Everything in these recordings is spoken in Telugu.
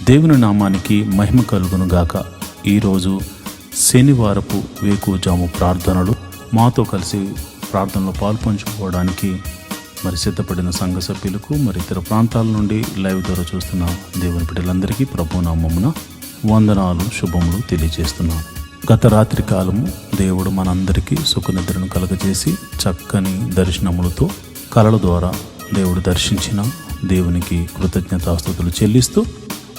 దేవుని నామానికి మహిమ కలుగును గాక. ఈరోజు శనివారపు వేకువజాము ప్రార్థనలు మాతో కలిసి ప్రార్థనలో పాల్పంచుకోవడానికి మరి సిద్ధపడిన సంఘ సభ్యులకు, మరి ఇతర ప్రాంతాల నుండి లైవ్ ద్వారా చూస్తున్న దేవుని బిడ్డలందరికీ ప్రభు నామమున వందనాలు, శుభములు తెలియజేస్తున్నాను. గత రాత్రి కాలము దేవుడు మనందరికీ సుఖనిద్రను కలగజేసి చక్కని దర్శనములతో కలల ద్వారా దేవుడు దర్శించిన దేవునికి కృతజ్ఞతాస్తుతులు చెల్లిస్తూ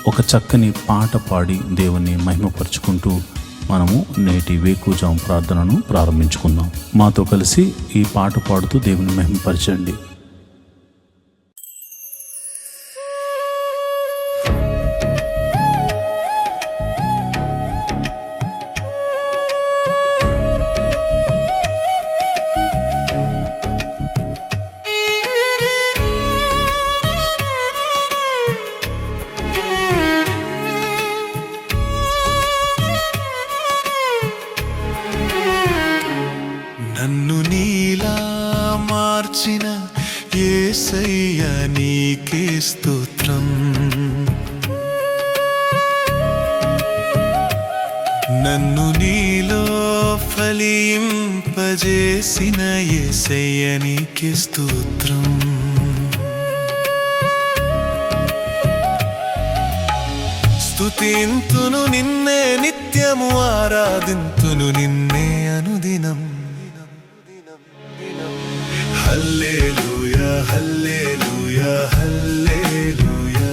ఒక చక్కని పాట పాడి దేవుని మహిమపరుచుకుంటూ మనము నేటి వేకువజాము ప్రార్థనను ప్రారంభించుకుందాం. మాతో కలిసి ఈ పాట పాడుతూ దేవుని మహిమపరచండి. నన్ను నీలా మార్చిన యేసయ్య నీకే స్తోత్రం. నన్ను నీలో ఫలింపజేసిన యేసయ్య నీకే స్తోత్రం. స్తుతింతును నిన్నే నిత్యము, ఆరాధింతును నిన్నే అనుదినం. హల్లెలూయా హల్లెలూయా హల్లెలూయా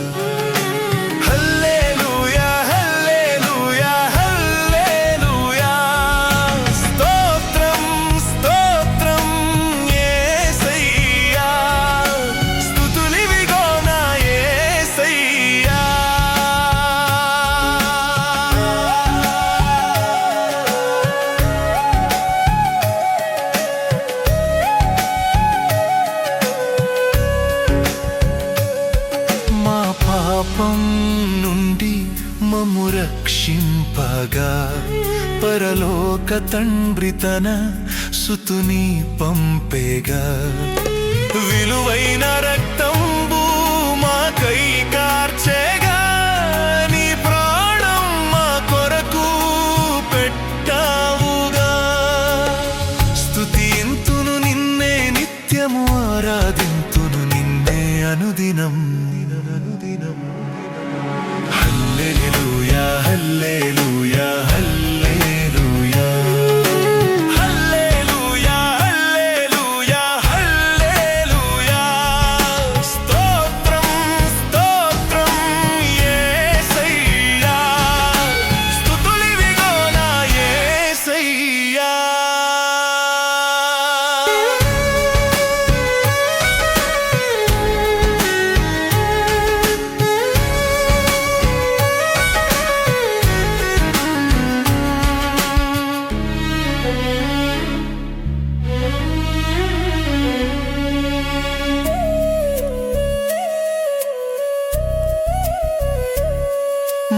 హల్లెలూయా హల్లెలూయా హల్లెలూయా. స్తోత్రం స్తోత్రం యేసయ్యా, స్తుతులివిగో నా యేసయ్యా. పాపం నుండి మమ్ము రక్షింపగా పరలోక తండ్రి తన సుతుని పంపేగా. విలువైన రక్తంబు మాకై కార్చేగా, నీ ప్రాణం మా కొరకు పెట్టావుగా. స్తుతింతును నిన్నే నిత్యము, ఆరాధింతును నిన్నే అనుదినం. హల్లెలూయా హల్లెలూయా హల్లెలూయా హల్లెలూయా హల్లెలూయా హల్లెలూయా. స్తోత్రం స్తోత్రం యేసయ్యా, స్తుతులివిగో నా యేసయ్యా.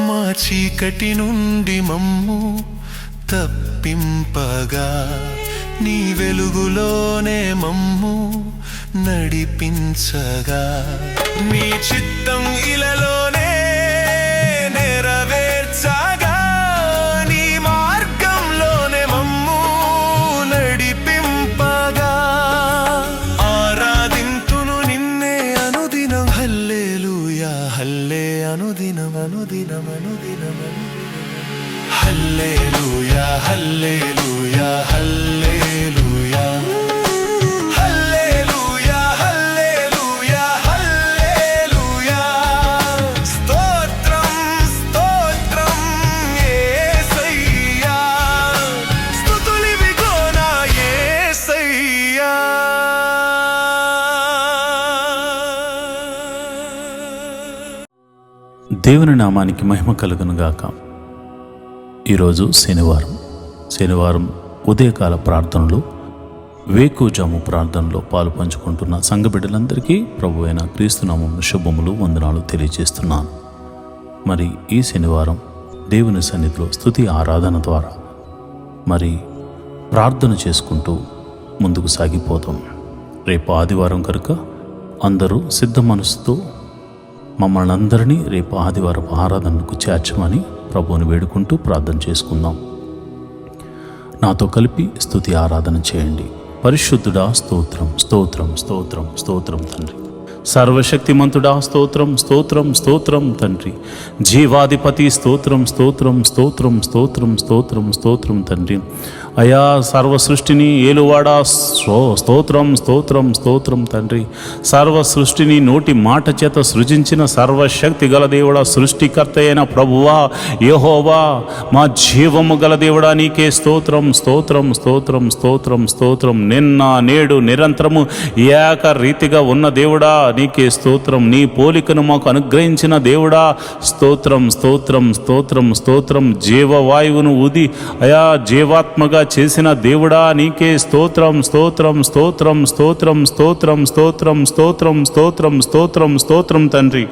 మా చీకటి నుండి మమ్ము తప్పింపగా, నీ వెలుగులోనే మమ్ము నడిపించగా. నీ చిత్తం ఇలలోనే నెరవేర్చగా, నీ మార్గంలోనే మమ్ము నడిపింపగా. ఆరాధింతును నిన్నే అనుదినం. హల్లెలూయా హల్లే అనుదినం అనుదినం అనుదినం. హల్లెలూయా హల్లెలూయా హల్లెలూయా హల్లెలూయా హల్లెలూయా హల్లెలూయా. స్తోత్రం స్తోత్రం యేసయ్యా, స్తుతులివిగో నా యేసయ్యా. దేవుని నామానికి మహిమ కలుగును గాక. ఈరోజు శనివారం ఉదయకాల ప్రార్థనలు, వేకువజాము ప్రార్థనలో పాలు పంచుకుంటున్న సంఘ బిడ్డలందరికీ ప్రభు అయిన క్రీస్తునామమున శుభములు, వందనాలు తెలియజేస్తున్నాను. మరి ఈ శనివారం దేవుని సన్నిధిలో స్తుతి ఆరాధన ద్వారా మరి ప్రార్థన చేసుకుంటూ ముందుకు సాగిపోతాం. రేపు ఆదివారం కనుక అందరూ సిద్ధ మనసుతో, మరి ప్రార్థన చేసుకుంటూ ముందుకు సాగిపోదాం. మరి ఈ శనివారం దేవుని సన్నిధిలో స్తుతి ఆరాధన ద్వారా మరి ప్రార్థన చేసుకుంటూ ముందుకు సాగిపోతాం. రేపు ఆదివారం కనుక అందరూ సిద్ధ మనసుతో, మరి ప్రార్థన చేసుకుంటూ ముందుకు సాగిపోదాం. రేపు ఆదివారం కనుక మమ్మల్ని అందరినీ రేపు ఆదివారపు ఆరాధనకు చేర్చమని ప్రభువుని వేడుకుంటూ ప్రార్థన చేసుకుందాం. నాతో కలిపి స్తుతి ఆరాధన చేయండి. పరిశుద్ధుడా స్తోత్రం, స్తోత్రం, స్తోత్రం, స్తోత్రం తండ్రి. సర్వశక్తిమంతుడా స్తోత్రం, స్తోత్రం, స్తోత్రం తండ్రి. జీవాధిపతి స్తోత్రం, స్తోత్రం, స్తోత్రం, స్తోత్రం, స్తోత్రం, స్తోత్రం తండ్రి. అయా సర్వ సృష్టిని ఏలువాడా స్తోత్రం, స్తోత్రం, స్తోత్రం తండ్రి. సర్వ సృష్టిని నోటి మాట చేత సృజించిన సర్వశక్తి గల దేవుడా, సృష్టికర్త అయిన ప్రభువా యెహోవా, మా జీవము గల దేవుడా నీకే స్తోత్రం, స్తోత్రం, స్తోత్రం, స్తోత్రం, స్తోత్రం. నిన్న నేడు నిరంతరము ఏకరీతిగా ఉన్న దేవుడా నీకే స్తోత్రం. నీ పోలికను మాకు అనుగ్రహించిన దేవుడా స్తోత్రం, స్తోత్రం, స్తోత్రం, స్తోత్రం. జీవవాయువును ఊది అయా జీవాత్మగా చేసిన దేవుడా నీకే స్తోత్రం, స్తోత్రం, స్తోత్రం, స్తోత్రం, స్తోత్రం, స్తోత్రం, స్తోత్రం, స్తోత్రం, స్తోత్రం, స్తోత్రం తండ్రి.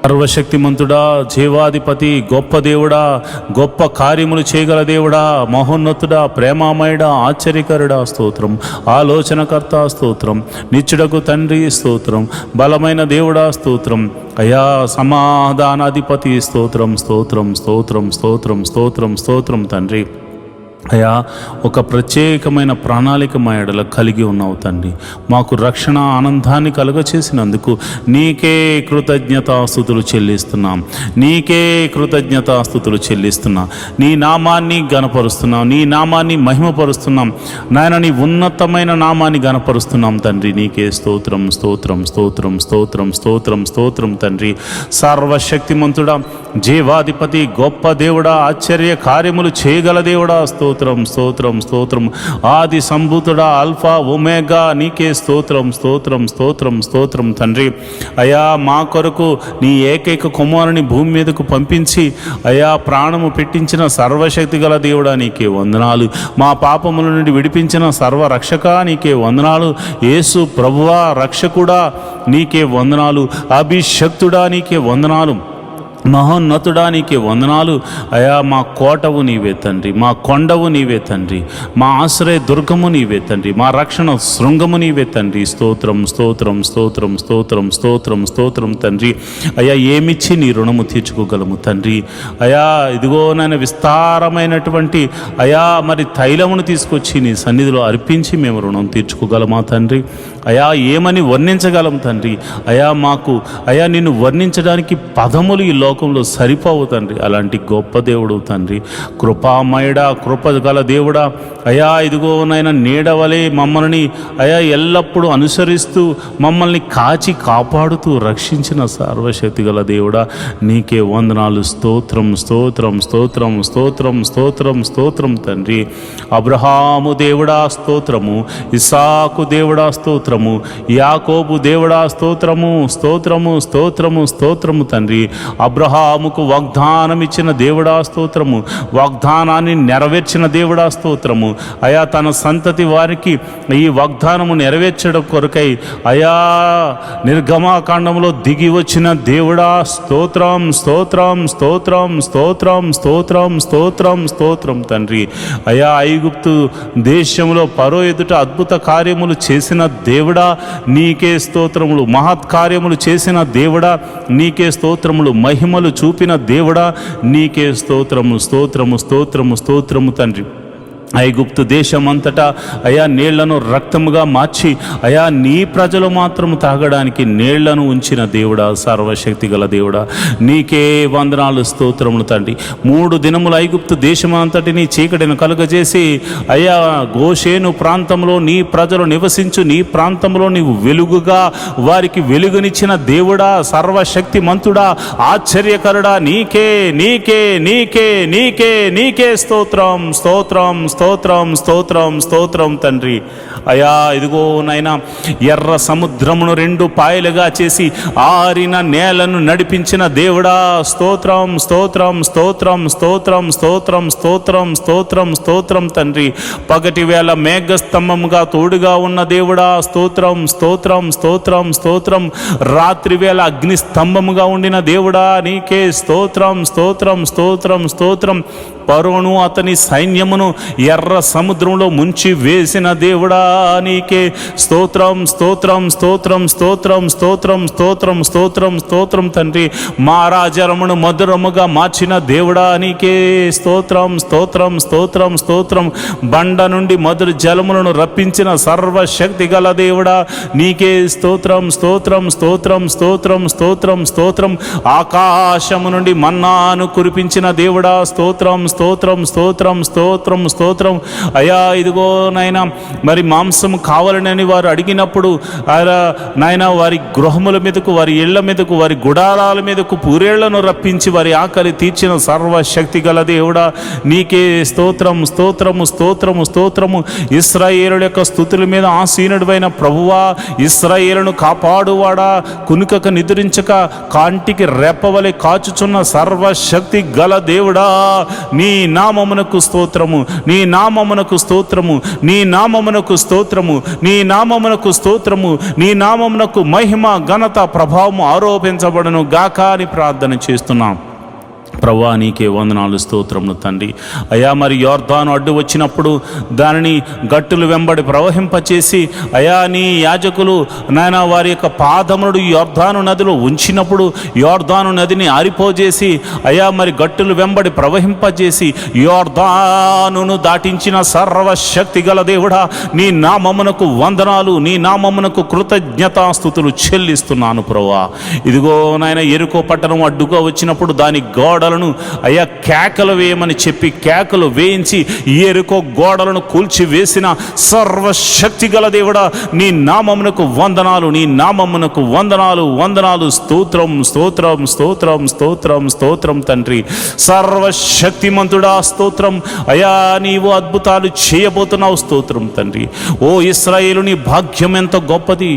సర్వశక్తిమంతుడా, జీవాధిపతి, గొప్ప దేవుడా, గొప్ప కార్యములు చేయగల దేవుడా, మహోన్నతుడా, ప్రేమామయుడా, ఆశ్చర్యకరుడా స్తోత్రం. ఆలోచనకర్త స్తోత్రం. నిత్యుడకు తండ్రి స్తోత్రం. బలమైన దేవుడా స్తోత్రం. అయా సమాధానాధిపతి స్తోత్రం, స్తోత్రం, స్తోత్రం, స్తోత్రం, స్తోత్రం, స్తోత్రం తండ్రి. అయా ఒక ప్రత్యేకమైన ప్రణాళిక మా ఎడల కలిగి ఉన్నావు తండ్రి. మాకు రక్షణ ఆనందాన్ని కలుగచేసినందుకు నీకే కృతజ్ఞతాస్తుతులు చెల్లిస్తున్నాం. నీకే కృతజ్ఞతాస్తుతులు చెల్లిస్తున్నాం. నీ నామాన్ని గణపరుస్తున్నాం, నీ నామాన్ని మహిమపరుస్తున్నాం నాయన. నీ ఉన్నతమైన నామాన్ని గణపరుస్తున్నాం తండ్రి. నీకే స్తోత్రం, స్తోత్రం, స్తోత్రం, స్తోత్రం, స్తోత్రం, స్తోత్రం తండ్రి. సర్వశక్తిమంతుడా, జీవాధిపతి, గొప్ప దేవుడా, ఆశ్చర్య కార్యములు చేయగల దేవుడా స్తోత్రం, స్తోత్రం, స్తోత్రం. ఆది సంభూతుడా, ఆల్ఫా ఒమేగా నీకే స్తోత్రం, స్తోత్రం, స్తోత్రం, స్తోత్రం తండ్రి. అయా మా కొరకు నీ ఏకైక కుమారుని భూమి మీదకు పంపించి అయా ప్రాణము పెట్టించిన సర్వశక్తి గల దేవుడా నీకే వందనాలు. మా పాపముల నుండి విడిపించిన సర్వరక్షక నీకే వందనాలు. యేసు ప్రభువా రక్షకుడా నీకే వందనాలు. అభిషక్తుడా నీకే వందనాలు. మహోన్నతుడా నీకే వందనాలు. అయా మా కోటవు నీవే తండ్రి, మా కొండవు నీవే తండ్రి, మా ఆశ్రయ దుర్గము నీవే తండ్రి, మా రక్షణ శృంగము నీవే తండ్రి. స్తోత్రం, స్తోత్రం, స్తోత్రం, స్తోత్రం, స్తోత్రం, స్తోత్రం తండ్రి. అయా ఏమిచ్చి నీ రుణము తీర్చుకోగలము తండ్రి. అయా ఇదిగో నాయన విస్తారమైనటువంటి అయా మరి తైలమును తీసుకొచ్చి నీ సన్నిధిలో అర్పించి మేము రుణం తీర్చుకోగలమా తండ్రి. అయా ఏమని వర్ణించగలం తండ్రి. అయా మాకు అయా నిన్ను వర్ణించడానికి పదములు ఈ లోకంలో సరిపోవు తండ్రి. అలాంటి గొప్ప దేవుడు తండ్రి. కృపామయుడా, కృప గల దేవుడా, అయా ఇదిగో నాయన నీడవలే మమ్మల్ని అయా ఎల్లప్పుడూ అనుసరిస్తూ మమ్మల్ని కాచి కాపాడుతూ రక్షించిన సర్వశక్తి గల దేవుడా నీకే వందనాలు. స్తోత్రం, స్తోత్రం, స్తోత్రం, స్తోత్రం, స్తోత్రం, స్తోత్రం తండ్రి. అబ్రహాము దేవుడా స్తోత్రము, ఇస్సాకు దేవుడా స్తోత్రము, యాకోబు దేవుడా స్తోత్రము, స్తోత్రము, స్తోత్రము, స్తోత్రము తండ్రి. అబ్రహాముకు వాగ్దానం ఇచ్చిన దేవుడా స్తోత్రము, వాగ్దానాన్ని నెరవేర్చిన దేవుడా స్తోత్రము. అయా తన సంతతి వారికి ఈ వాగ్దానము నెరవేర్చడం కొరకై అయా నిర్గమాకాండంలో దిగి వచ్చిన దేవుడా స్తోత్రం, స్తోత్రం, స్తోత్రం, స్తోత్రం, స్తోత్రం, స్తోత్రం, స్తోత్రం తండ్రి. అయా ఐగుప్తు దేశంలో ఫరో ఎదుట అద్భుత కార్యములు చేసిన దేవుడా నీకే స్తోత్రములు. మహత్కార్యములు చేసిన దేవుడా నీకే స్తోత్రములు. మహిమలు చూపిన దేవుడా నీకే స్తోత్రము, స్తోత్రము, స్తోత్రము, స్తోత్రము తండ్రి. ఐగుప్తు దేశమంతటా అయా నీళ్లను రక్తముగా మార్చి అయా నీ ప్రజలు మాత్రము తాగడానికి నీళ్లను ఉంచిన దేవుడా, సర్వశక్తి గల దేవుడా నీకే వందనాలు, స్తోత్రములు తండ్రి. 3 దినములు ఐగుప్తు దేశమంతటిని చీకటిని కలుగజేసి అయా గోషేను ప్రాంతంలో నీ ప్రజలు నివసించు నీ ప్రాంతంలో నీవు వెలుగుగా వారికి వెలుగునిచ్చిన దేవుడా, సర్వశక్తి మంతుడా, ఆశ్చర్యకరుడా నీకే నీకే నీకే నీకే నీకే స్తోత్రం, స్తోత్రం, స్తోత్రం, స్తోత్రం, స్తోత్రం తండ్రి. అయా ఇదిగో నైనా ఎర్ర సముద్రమును 2 పాయలుగా చేసి ఆరిన నేలను నడిపించిన దేవుడా స్తోత్రం, స్తోత్రం, స్తోత్రం, స్తోత్రం, స్తోత్రం, స్తోత్రం, స్తోత్రం, స్తోత్రం తండ్రి. పగటి వేళ మేఘస్తంభముగా తోడుగా ఉన్న దేవుడా స్తోత్రం, స్తోత్రం, స్తోత్రం, స్తోత్రం. రాత్రి వేళ అగ్ని స్తంభముగా ఉండిన దేవుడా నీకే స్తోత్రం, స్తోత్రం, స్తోత్రం, స్తోత్రం. ఫరోను అతని సైన్యమును ఎర్ర సముద్రంలో ముంచి వేసిన దేవుడా నీకే స్తోత్రం స్తోత్రం స్తోత్రం స్తోత్రం స్తోత్రం స్తోత్రం స్తోత్రం స్తోత్రం తండ్రి. మారాజరమును మధురముగా మార్చిన దేవుడా నీకే స్తోత్రం స్తోత్రం స్తోత్రం స్తోత్రం. బండ నుండి మధుర జలములను రప్పించిన సర్వశక్తి గల దేవుడా నీకే స్తోత్రం స్తోత్రం స్తోత్రం స్తోత్రం స్తోత్రం స్తోత్రం. ఆకాశము నుండి మన్నాను కురిపించిన దేవుడా స్తోత్రం స్తోత్రం స్తోత్రం స్తోత్రం స్తోత్రం. అయ్యా ఇదిగో నాయన మరి మాంసము కావాలని వారు అడిగినప్పుడు నాయన వారి గృహముల మీదకు, వారి ఇళ్ల మీదకు, వారి గుడారాల మీదకు పూరేళ్లను రప్పించి వారి ఆకలి తీర్చిన సర్వశక్తి గల దేవుడా నీకే స్తోత్రం స్తోత్రము స్తోత్రము స్తోత్రము. ఇశ్రాయేలుల యొక్క స్తుతుల మీద ఆసీనుడైన ప్రభువా, ఇశ్రాయేలును కాపాడువాడా, కునుకక నిద్రించక కాంటికి రెప్పవలె కాచుచున్న సర్వశక్తి గల దేవుడా నీ నామమునకు స్తోత్రము, నీ నామమునకు స్తోత్రము, నీ నామమునకు స్తోత్రము, నీ నామమునకు స్తోత్రము, నీ నామమునకు మహిమ ఘనత ప్రభావము ఆరోపించబడును గాక అని ప్రార్థన చేస్తున్నాం. ప్రభువా నీకే వందనాలు స్తోత్రములు తండ్రి. అయా మరి యోర్దాను అడ్డు వచ్చినప్పుడు దానిని గట్టులు వెంబడి ప్రవహింపచేసి అయా నీ యాజకులు నాయన వారి యొక్క పాదముడు యోర్దాను నదిలో ఉంచినప్పుడు యోర్దాను నదిని ఆరిపోజేసి అయా మరి గట్టులు వెంబడి ప్రవహింపజేసి యోర్దానును దాటించిన సర్వశక్తి గల దేవుడా నీ నామమునకు వందనాలు, నీ నామమునకు కృతజ్ఞతాస్తుతులు చెల్లిస్తున్నాను ప్రభువా. ఇదిగో నాయన ఎరుకో పట్టణం అడ్డుగా వచ్చినప్పుడు దాని గోడలను అయ్యా కేకలు వేయమని చెప్పి కేకలు వేయించి ఎరుకో గోడలను కూల్చి వేసిన సర్వశక్తి గల దేవుడా నీ నామమునకు వందనాలు, నీ నామమునకు వందనాలు వందనాలు. స్తోత్రం స్తోత్రం స్తోత్రం స్తోత్రం స్తోత్రం తండ్రి. సర్వశక్తిమంతుడా స్తోత్రం. అయా నీవు అద్భుతాలు చేయబోతున్నావు స్తోత్రం తండ్రి. ఓ ఇశ్రాయేలు నీ భాగ్యం ఎంత గొప్పది.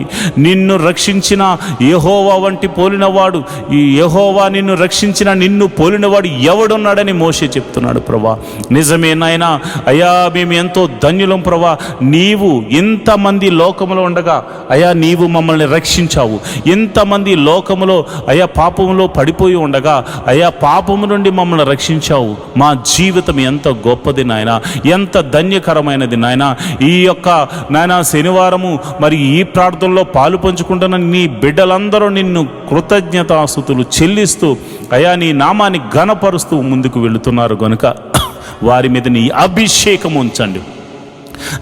నిన్ను రక్షించిన యెహోవా వంటి పోలినవాడు, ఈ యెహోవా నిన్ను రక్షించిన నిన్ను పోలినవాడు ఎవడున్నాడని మోషే చెప్తున్నాడు ప్రభా. నిజమే నాయనా. అయ్యా మేము ఎంతో ధన్యులం ప్రభా. నీవు ఇంతమంది లోకములో ఉండగా అయ్యా నీవు మమ్మల్ని రక్షించావు. ఇంతమంది లోకములో అయ్యా పాపములో పడిపోయి ఉండగా అయ్యా పాపము నుండి మమ్మల్ని రక్షించావు. మా జీవితం ఎంత గొప్పది నాయన, ఎంత ధన్యకరమైనది నాయన. ఈ యొక్క నాయన శనివారము మరి ఈ ప్రార్థనలో పాలు పంచుకుంటున్న నీ బిడ్డలందరూ నిన్ను కృతజ్ఞతాస్తుతులు చెల్లిస్తూ అయా నీ నామాన్ని ఘనపరుస్తూ ముందుకు వెళుతున్నారు గనుక వారి మీద నీ అభిషేకం ఉంచండి.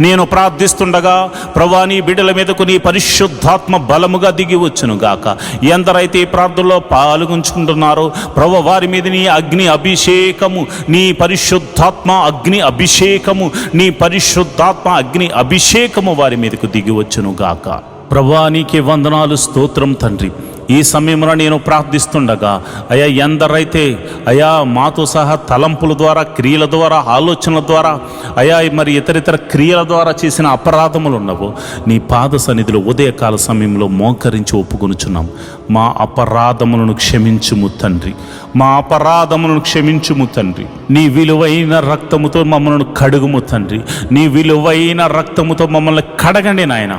నేను ప్రార్థిస్తుండగా ప్రభా నీ బిడ్డల మీదకు నీ పరిశుద్ధాత్మ బలముగా దిగి వచ్చును గాక. ఎందరైతే ఈ ప్రార్థనలో పాల్గొంచుకుంటున్నారో ప్రభు వారి మీద నీ అగ్ని అభిషేకము, నీ పరిశుద్ధాత్మ అగ్ని అభిషేకము, నీ పరిశుద్ధాత్మ అగ్ని అభిషేకము వారి మీదకు దిగి వచ్చును గాక. ప్రభా నీకే వందనాలు స్తోత్రం తండ్రి. ఈ సమయంలో నేను ప్రార్థిస్తుండగా అయ్యా ఎందరైతే అయ్యా మాతో సహా తలంపుల ద్వారా, క్రియల ద్వారా, ఆలోచనల ద్వారా అయ్యా మరి ఇతరితర క్రియల ద్వారా చేసిన అపరాధములు ఉన్నవో నీ పాద సన్నిధిలో ఉదయకాల సమయంలో మోకరించి ఒప్పుకొనుచున్నాం. మా అపరాధములను క్షమించుము తండ్రి, మా అపరాధములను క్షమించుము తండ్రి. నీ విలువైన రక్తముతో మమ్మల్ని కడుగుము తండ్రి. నీ విలువైన రక్తముతో మమ్మల్ని కడగండి నాయన.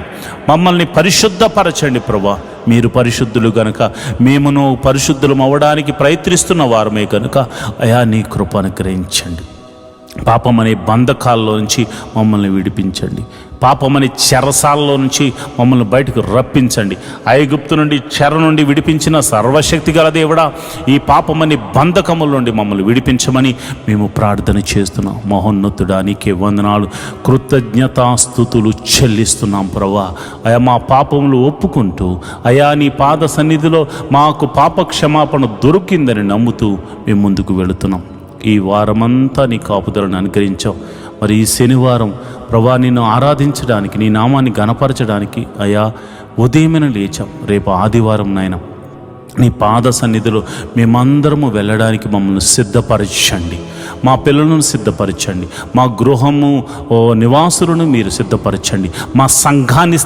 మమ్మల్ని పరిశుద్ధపరచండి ప్రభా. మీరు పరిశుద్ధులు గనుక మేమును పరిశుద్ధులం అవ్వడానికి ప్రయత్నిస్తున్న వారమే కనుక అయా నీ కృప అనుగ్రహించండి. పాపం అనే బంధకాల్లో నుంచి మమ్మల్ని విడిపించండి. పాపమని చెరసాలలో నుంచి మమ్మల్ని బయటకు రప్పించండి. ఐగుప్తు నుండి చెర నుండి విడిపించిన సర్వశక్తి గల దేవుడా ఈ పాపమని బంధకముల నుండి మమ్మల్ని విడిపించమని మేము ప్రార్థన చేస్తున్నాం. మహోన్నతుడా నీకే వందనాలు, కృతజ్ఞతాస్తుతులు చెల్లిస్తున్నాం ప్రభా. అయా మా పాపములు ఒప్పుకుంటూ అయా నీ పాద సన్నిధిలో మాకు పాప క్షమాపణ దొరికిందని నమ్ముతూ మేము ముందుకు వెళుతున్నాం. ఈ వారమంతా నీ కాపుదలను అనుగ్రహించావు. మరి ఈ శనివారం ప్రభా నిన్ను ఆరాధించడానికి, నీ నామాన్ని గణపరచడానికి అయా ఉదయమైన లేచాం. రేపు ఆదివారం నాయన నీ పాద సన్నిధిలో మేమందరము వెళ్ళడానికి మమ్మల్ని సిద్ధపరచండి. మా పిల్లలను సిద్ధపరచండి. మా గృహము నివాసులను మీరు సిద్ధపరచండి. మా సంఘాన్ని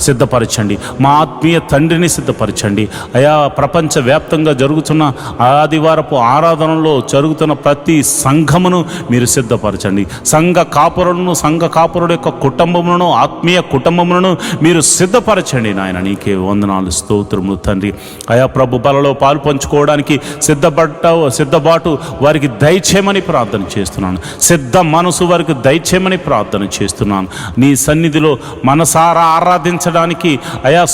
సిద్ధపరచండి. మా ఆత్మీయ తండ్రిని సిద్ధపరచండి. అయా ప్రపంచవ్యాప్తంగా జరుగుతున్న ఆదివారపు ఆరాధనలో జరుగుతున్న ప్రతి సంఘమును మీరు సిద్ధపరచండి. సంఘ కాపురుల యొక్క కుటుంబములను, ఆత్మీయ కుటుంబములను మీరు సిద్ధపరచండి నాయన. నీకే వందనాలు స్తోత్రములు తండ్రి. అయా ప్రభు బలలో పాలు పంచుకోవడానికి సిద్ధబాటు వారికి దయచేయమని ప్రార్థన చేస్తున్నాను. సిద్ధ మనసు వారికి దయచేయమని ప్రార్థన చేస్తున్నాను. నీ సన్నిధిలో మనసారా ఆరాధించడానికి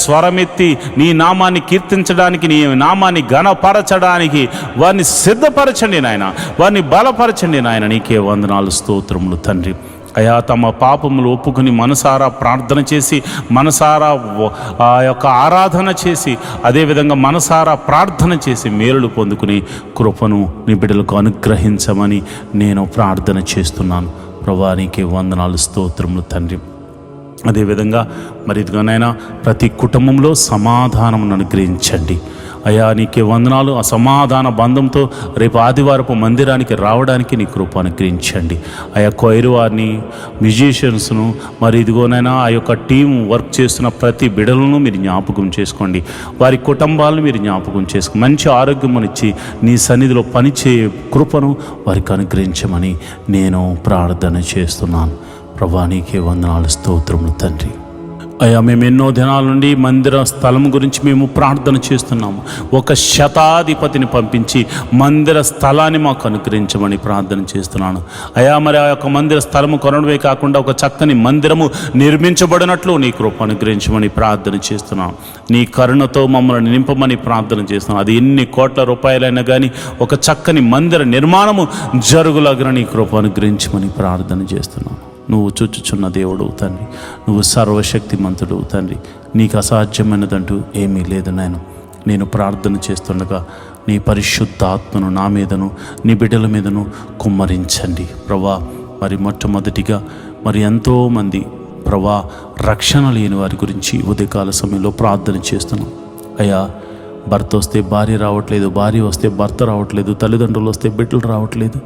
స్వరమెత్తి నీ నామాన్ని కీర్తించడానికి, నీ నామాన్ని ఘనపరచడానికి వారిని సిద్ధపరచండి నాయన, వారిని బలపరచండి నాయన. నీకే వందనాలు, స్తోత్రములు తండ్రి. తమ పాపములు ఒప్పుకొని మనసారా ప్రార్థన చేసి, మనసారా ఆరాధన చేసి, అదేవిధంగా మనసారా ప్రార్థన చేసి మేలులు పొందుకుని కృపను నీ బిడ్డలకు అనుగ్రహించమని నేను ప్రార్థన చేస్తున్నాను. ప్రభువా నీకే వందనాలు, స్తోత్రములు తండ్రి. అదేవిధంగా ఇదిగోనైనా ప్రతి కుటుంబంలో సమాధానమును అనుగ్రహించండి. నీకే వందనాలు. ఆ సమాధాన బంధంతో రేపు ఆదివారపు మందిరానికి రావడానికి నీ కృప అనుగ్రహించండి. కొయిర్ వారిని, మ్యూజిషియన్స్ను, ఇదిగోనైనా ఆ యొక్క టీం వర్క్ చేస్తున్న ప్రతి బిడలను మీరు జ్ఞాపకం చేసుకోండి. వారి కుటుంబాలను మీరు జ్ఞాపకం చేసుకోండి. మంచి ఆరోగ్యమునిచ్చి నీ సన్నిధిలో పనిచేయ కృపను వారికి అనుగ్రహించమని నేను ప్రార్థన చేస్తున్నాను. ప్రభువా నీకే వందనాలు, స్తోత్రములు తండ్రి. మేము ఎన్నో దినాల నుండి మందిర స్థలం గురించి మేము ప్రార్థన చేస్తున్నాము. ఒక శతాధిపతిని పంపించి మందిర స్థలాన్ని మాకు అనుగ్రహించమని ప్రార్థన చేస్తున్నాను. మరి ఆ యొక్క మందిర స్థలము కొనడమే కాకుండా ఒక చక్కని మందిరము నిర్మించబడినట్లు నీ కృప అనుగ్రహించమని ప్రార్థన చేస్తున్నాను. నీ కరుణతో మమ్మల్ని నింపమని ప్రార్థన చేస్తున్నాను. అది ఎన్ని కోట్ల రూపాయలైనా కానీ ఒక చక్కని మందిర నిర్మాణము జరుగులాగిన నీ కృప అనుగ్రహించమని ప్రార్థన చేస్తున్నాను. నువ్వు చూచుచున్న దేవుడు తండ్రి, నువ్వు సర్వశక్తిమంతుడు తండ్రి. నీకు అసాధ్యమైనదంటూ ఏమీ లేదు నాయన. నేను ప్రార్థన చేస్తుండగా నీ పరిశుద్ధాత్మను నా మీదను నీ బిడ్డల మీదను కుమ్మరించండి ప్రభా. మొట్టమొదటిగా ఎంతోమంది ప్రభా రక్షణ లేని వారి గురించి ఉదయకాల సమయంలో ప్రార్థన చేస్తున్నాం. భర్త వస్తే భార్య రావట్లేదు, భార్య వస్తే భర్త రావట్లేదు, తల్లిదండ్రులు వస్తే బిడ్డలు రావట్లేదు,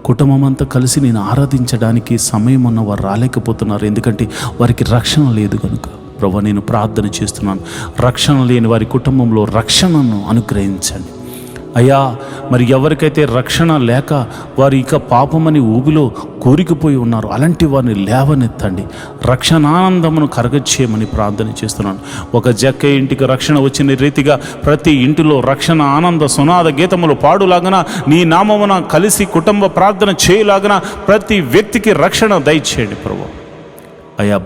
కుటుంబం అంతా కలిసి నేను ఆరాధించడానికి సమయం ఉన్న వారు రాలేకపోతున్నారు. ఎందుకంటే వారికి రక్షణ లేదు కనుక ప్రభువా నేను ప్రార్థన చేస్తున్నాను. రక్షణ లేని వారి కుటుంబంలో రక్షణను అనుగ్రహించండి. ఎవరికైతే రక్షణ లేక వారు ఇక పాపమని ఊబిలో కోరికిపోయి ఉన్నారు, అలాంటి వారిని లేవనెత్తండి. రక్షణానందమును కరగచేయమని ప్రార్థన చేస్తున్నాను. ఒక జక్క ఇంటికి రక్షణ వచ్చిన రీతిగా ప్రతి ఇంటిలో రక్షణ ఆనంద సునాద గీతములు పాడులాగన నీ నామమున కలిసి కుటుంబ ప్రార్థన చేయలాగన ప్రతి వ్యక్తికి రక్షణ దయచేయండి ప్రభు.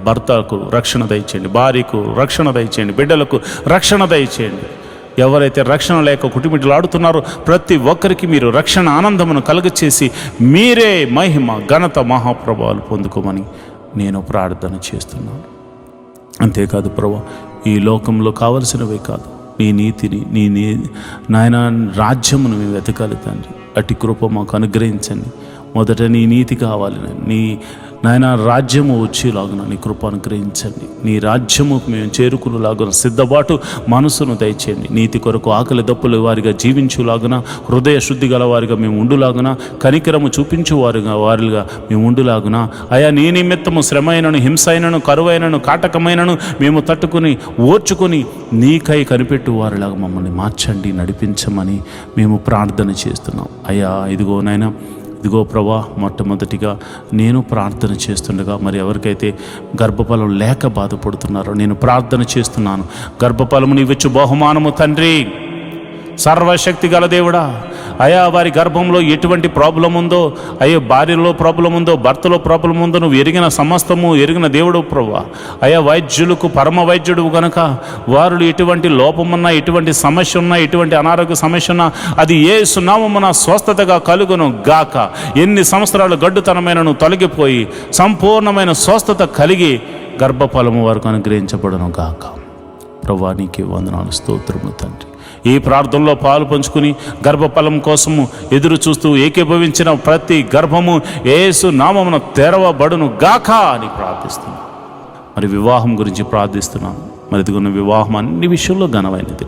భర్తకు రక్షణ దయచేయండి, భార్యకు రక్షణ దయచేయండి, బిడ్డలకు రక్షణ దయచేయండి. ఎవరైతే రక్షణ లేక కుటుంబీలాడుతున్నారో ప్రతి ఒక్కరికి మీరు రక్షణ ఆనందమును కలుగచేసి మీరే మహిమ ఘనత మహాప్రభావాలు పొందుకోమని నేను ప్రార్థన చేస్తున్నాను. అంతేకాదు ప్రభు, ఈ లోకంలో కావలసినవే కాదు, నీ నీతిని నీ నాయన రాజ్యమును మేము వెతకాలి తండ్రి. అట్టి కృప మాకు అనుగ్రహించండి. మొదట నీ నీతి కావాలి, నీ నాయన రాజ్యము వచ్చేలాగున నీ కృప అనుగ్రహించండి. నీ రాజ్యము మేము చేరుకునేలాగున సిద్ధబాటు మనసును దయచేయండి. నీతి కొరకు ఆకలి దప్పుల వారిగా జీవించులాగున, హృదయ శుద్ధి గల వారిగా మేము ఉండులాగున, కనికరము చూపించు వారిగా మేము ఉండులాగున, నీ నిమిత్తము శ్రమైనను, హింసైనను, కరువైనను, కాటకమైనను మేము తట్టుకుని ఓర్చుకొని నీకై కనిపెట్టు వారిలాగా మమ్మల్ని మార్చండి, నడిపించమని మేము ప్రార్థన చేస్తున్నాం. ఇదిగో నాయన, ఇదిగో ప్రభా, మొట్టమొదటిగా నేను ప్రార్థన చేస్తుండగా ఎవరికైతే గర్భఫలం లేక బాధపడుతున్నారో నేను ప్రార్థన చేస్తున్నాను. గర్భఫలము నీవిచ్చు బహుమానము తండ్రి, సర్వశక్తి గల దేవుడా. వారి గర్భంలో ఎటువంటి ప్రాబ్లం ఉందో, భార్యలో ప్రాబ్లం ఉందో, భర్తలో ప్రాబ్లం ఉందో నువ్వు ఎరిగిన సమస్తము ఎరిగిన దేవుడు ప్రభువా. వైద్యులకు పరమ వైద్యుడు గనక వారు ఎటువంటి లోపమున్నా, ఎటువంటి సమస్య ఉన్నా, ఎటువంటి అనారోగ్య సమస్య ఉన్నా అది యేసు నామమున స్వస్థతగా కలుగును గాక. ఎన్ని సంవత్సరాలు గడ్డుతనమైనను తొలగిపోయి సంపూర్ణమైన స్వస్థత కలిగి గర్భఫలము వరకు అనుగ్రహించబడును గాక. ప్రభువా నీకే వందనాలు, స్తోత్రములు తండ్రి. ఈ ప్రార్థనలో పాలు పంచుకుని గర్భఫలం కోసము ఎదురు చూస్తూ ఏకీభవించిన ప్రతి గర్భము యేసు నామమున తెరవబడును గాక అని ప్రార్థిస్తున్నాను. వివాహం గురించి ప్రార్థిస్తున్నాను. ఇదిగొన్న వివాహం అన్ని విషయంలో ఘనమైనది,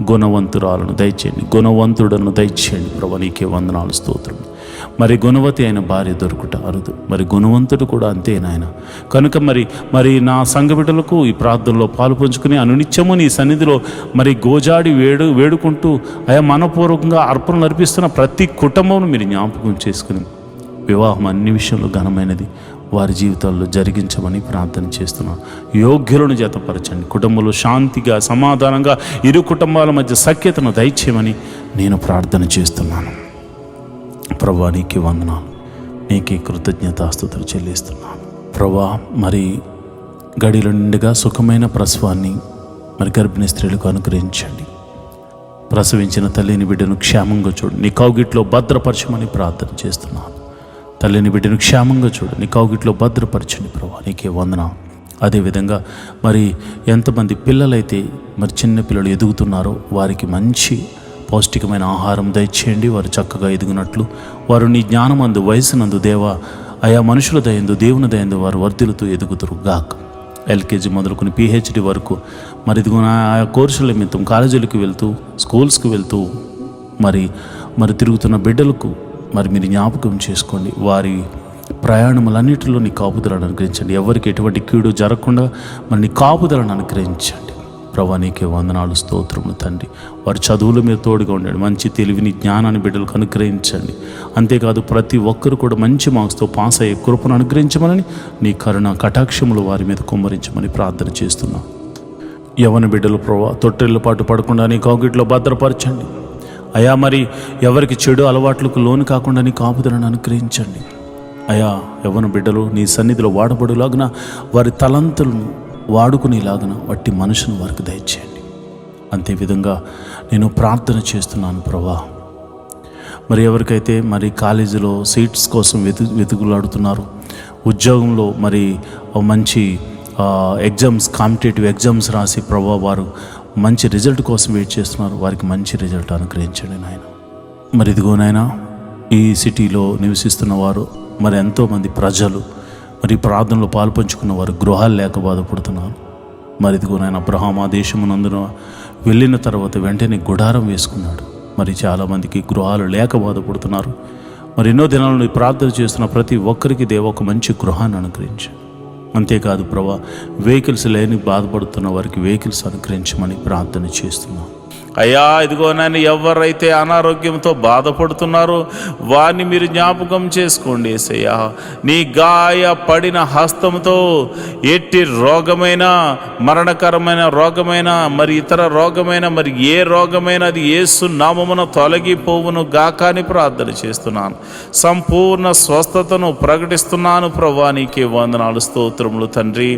గుణవంతురాలను దయచేయండి, గుణవంతుడను దయచేయండి ప్రభువా నీకే వందనాలు, స్తోత్రం. గుణవతి అయిన భార్య దొరుకుట అరుదు, గుణవంతుడు కూడా అంతే నాయన. కనుక నా సంఘ బిడ్డలకు ఈ ప్రార్థనలో పాలు పంచుకుని అనునిత్యము నీ సన్నిధిలో గోజాడి వేడుకుంటూ మనపూర్వకంగా అర్పణలు అర్పిస్తున్న ప్రతి కుటుంబం మీరు జ్ఞాపకం చేసుకుని వివాహం అన్ని విషయంలో ఘనమైనది వారి జీవితాల్లో జరిగించమని ప్రార్థన చేస్తున్నాను. యోగ్యులను జతపరచండి. కుటుంబంలో శాంతిగా సమాధానంగా ఇరు కుటుంబాల మధ్య సఖ్యతను దయచేయమని నేను ప్రార్థన చేస్తున్నాను. ప్రభువా నీకే వందనాలు, నీకే కృతజ్ఞతాస్తుతులు చెల్లిస్తున్నాను. ప్రభువా మరి గడిలో నిండుగా సుఖమైన ప్రసవాన్ని మరి గర్భిణీ స్త్రీలకు అనుగ్రహించండి. ప్రసవించిన తల్లిని బిడ్డను క్షేమంగా చూడు, నీ కౌగిట్లో భద్రపరచమని ప్రార్థన చేస్తున్నాను. తల్లిని బిడ్డను క్షేమంగా చూడు, నీ కౌగిట్లో భద్రపరచండి ప్రభువా, నీకే వందనాలు. అదేవిధంగా మరి ఎంతమంది పిల్లలైతే మరి చిన్న పిల్లలు ఎదుగుతున్నారో వారికి మంచి పౌష్టికమైన ఆహారం దయచేయండి. వారు చక్కగా ఎదుగునట్లు వారు నీ జ్ఞానమందు వయసునందు దేవా ఆయా మనుషుల దయందు దేవుని దయందు వారు వర్ధిల్లుతూ ఎదుగుతురు గాక. ఎల్కేజీ మొదలుకొని పిహెచ్డి వరకు మరి ఇదిగో ఆయా కోర్సుల నిమిత్తం కాలేజీలకు వెళ్తూ స్కూల్స్కి వెళ్తూ మరి తిరుగుతున్న బిడ్డలకు మరి మీరు జ్ఞాపకం చేసుకోండి. వారి ప్రయాణములన్నిటిలో నీ కాపుదలను అనుగ్రహించండి. ఎవరికి ఎటువంటి కీడు జరగకుండా మరి నీ కాపుదలను అనుగ్రహించండి. ప్రభువా నీకే వందనాలు, స్తోత్రములు తండ్రి. వారి చదువులు మీరు తోడుగా ఉండండి. మంచి తెలివిని జ్ఞానాన్ని బిడ్డలకు అనుగ్రహించండి. అంతేకాదు ప్రతి ఒక్కరు కూడా మంచి మార్క్స్తో పాస్ అయ్యే కృపను అనుగ్రహించమని నీ కరుణ కటాక్షములు వారి మీద కుమ్మరించమని ప్రార్థన చేస్తున్నాం. యవ్వన బిడ్డలు ప్రభువా తొట్టెళ్ళ పాటు పడకుండా నీ కౌగిట్లో భద్రపరచండి. అయా మరి ఎవరికి చెడు అలవాట్లకు లోను కాకుండా నీ కాపుదలను అనుగ్రహించండి. అయా యవ్వన బిడ్డలు నీ సన్నిధిలో వాడబడులాగున వారి తలంతులను వాడుకునేలాగున వట్టి మనసును వారికి దయచేయండి. అంతేవిధంగా నేను ప్రార్థన చేస్తున్నాను ప్రభువా. మరి ఎవరికైతే మరి కాలేజీలో సీట్స్ కోసం వెతుకులాడుతున్నారో, ఉద్యోగంలో మరి మంచి ఎగ్జామ్స్ కాంపిటేటివ్ ఎగ్జామ్స్ రాసి ప్రభువా వారు మంచి రిజల్ట్ కోసం వెయిట్ చేస్తున్నారు, వారికి మంచి రిజల్ట్ అనుగ్రహించండి నాయన. మరి ఇదిగో నాయన ఈ సిటీలో నివసిస్తున్న వారు మరి ఎంతోమంది ప్రజలు మరి ప్రార్థనలో పాల్పంచుకున్న వారు గృహాలు లేక బాధపడుతున్నారు. మరి ఇదిగో నాయన అబ్రహాం ఆ దేశమునందున వెళ్ళిన తర్వాత వెంటనే గుడారం వేసుకున్నాడు. మరి చాలామందికి గృహాలు లేక బాధపడుతున్నారు. మరి ఎన్నో దినాలను ప్రార్థన చేస్తున్న ప్రతి ఒక్కరికి దేవ ఒక మంచి గృహాన్ని అనుగ్రహించు. అంతేకాదు ప్రభా వెహికల్స్ లేని బాధపడుతున్న వారికి వెహికల్స్ అనుగ్రహించమని ప్రార్థన చేస్తున్నాం. అయ్యా ఇదిగో నాయన ఎవరైతే అనారోగ్యంతో బాధపడుతున్నారో వారిని మీరు జ్ఞాపకం చేసుకోండి యేసయ్యా. నీ గాయపడిన హస్తంతో ఎట్టి రోగమైన మరణకరమైన రోగమైన మరి ఇతర రోగమైన మరి ఏ రోగమైన అది యేసు నామమున తొలగిపోవును గాక అని ప్రార్థన చేస్తున్నాను. సంపూర్ణ స్వస్థతను ప్రకటిస్తున్నాను ప్రభువా, నీకే వందనాలు, స్తోత్రములు తండ్రి.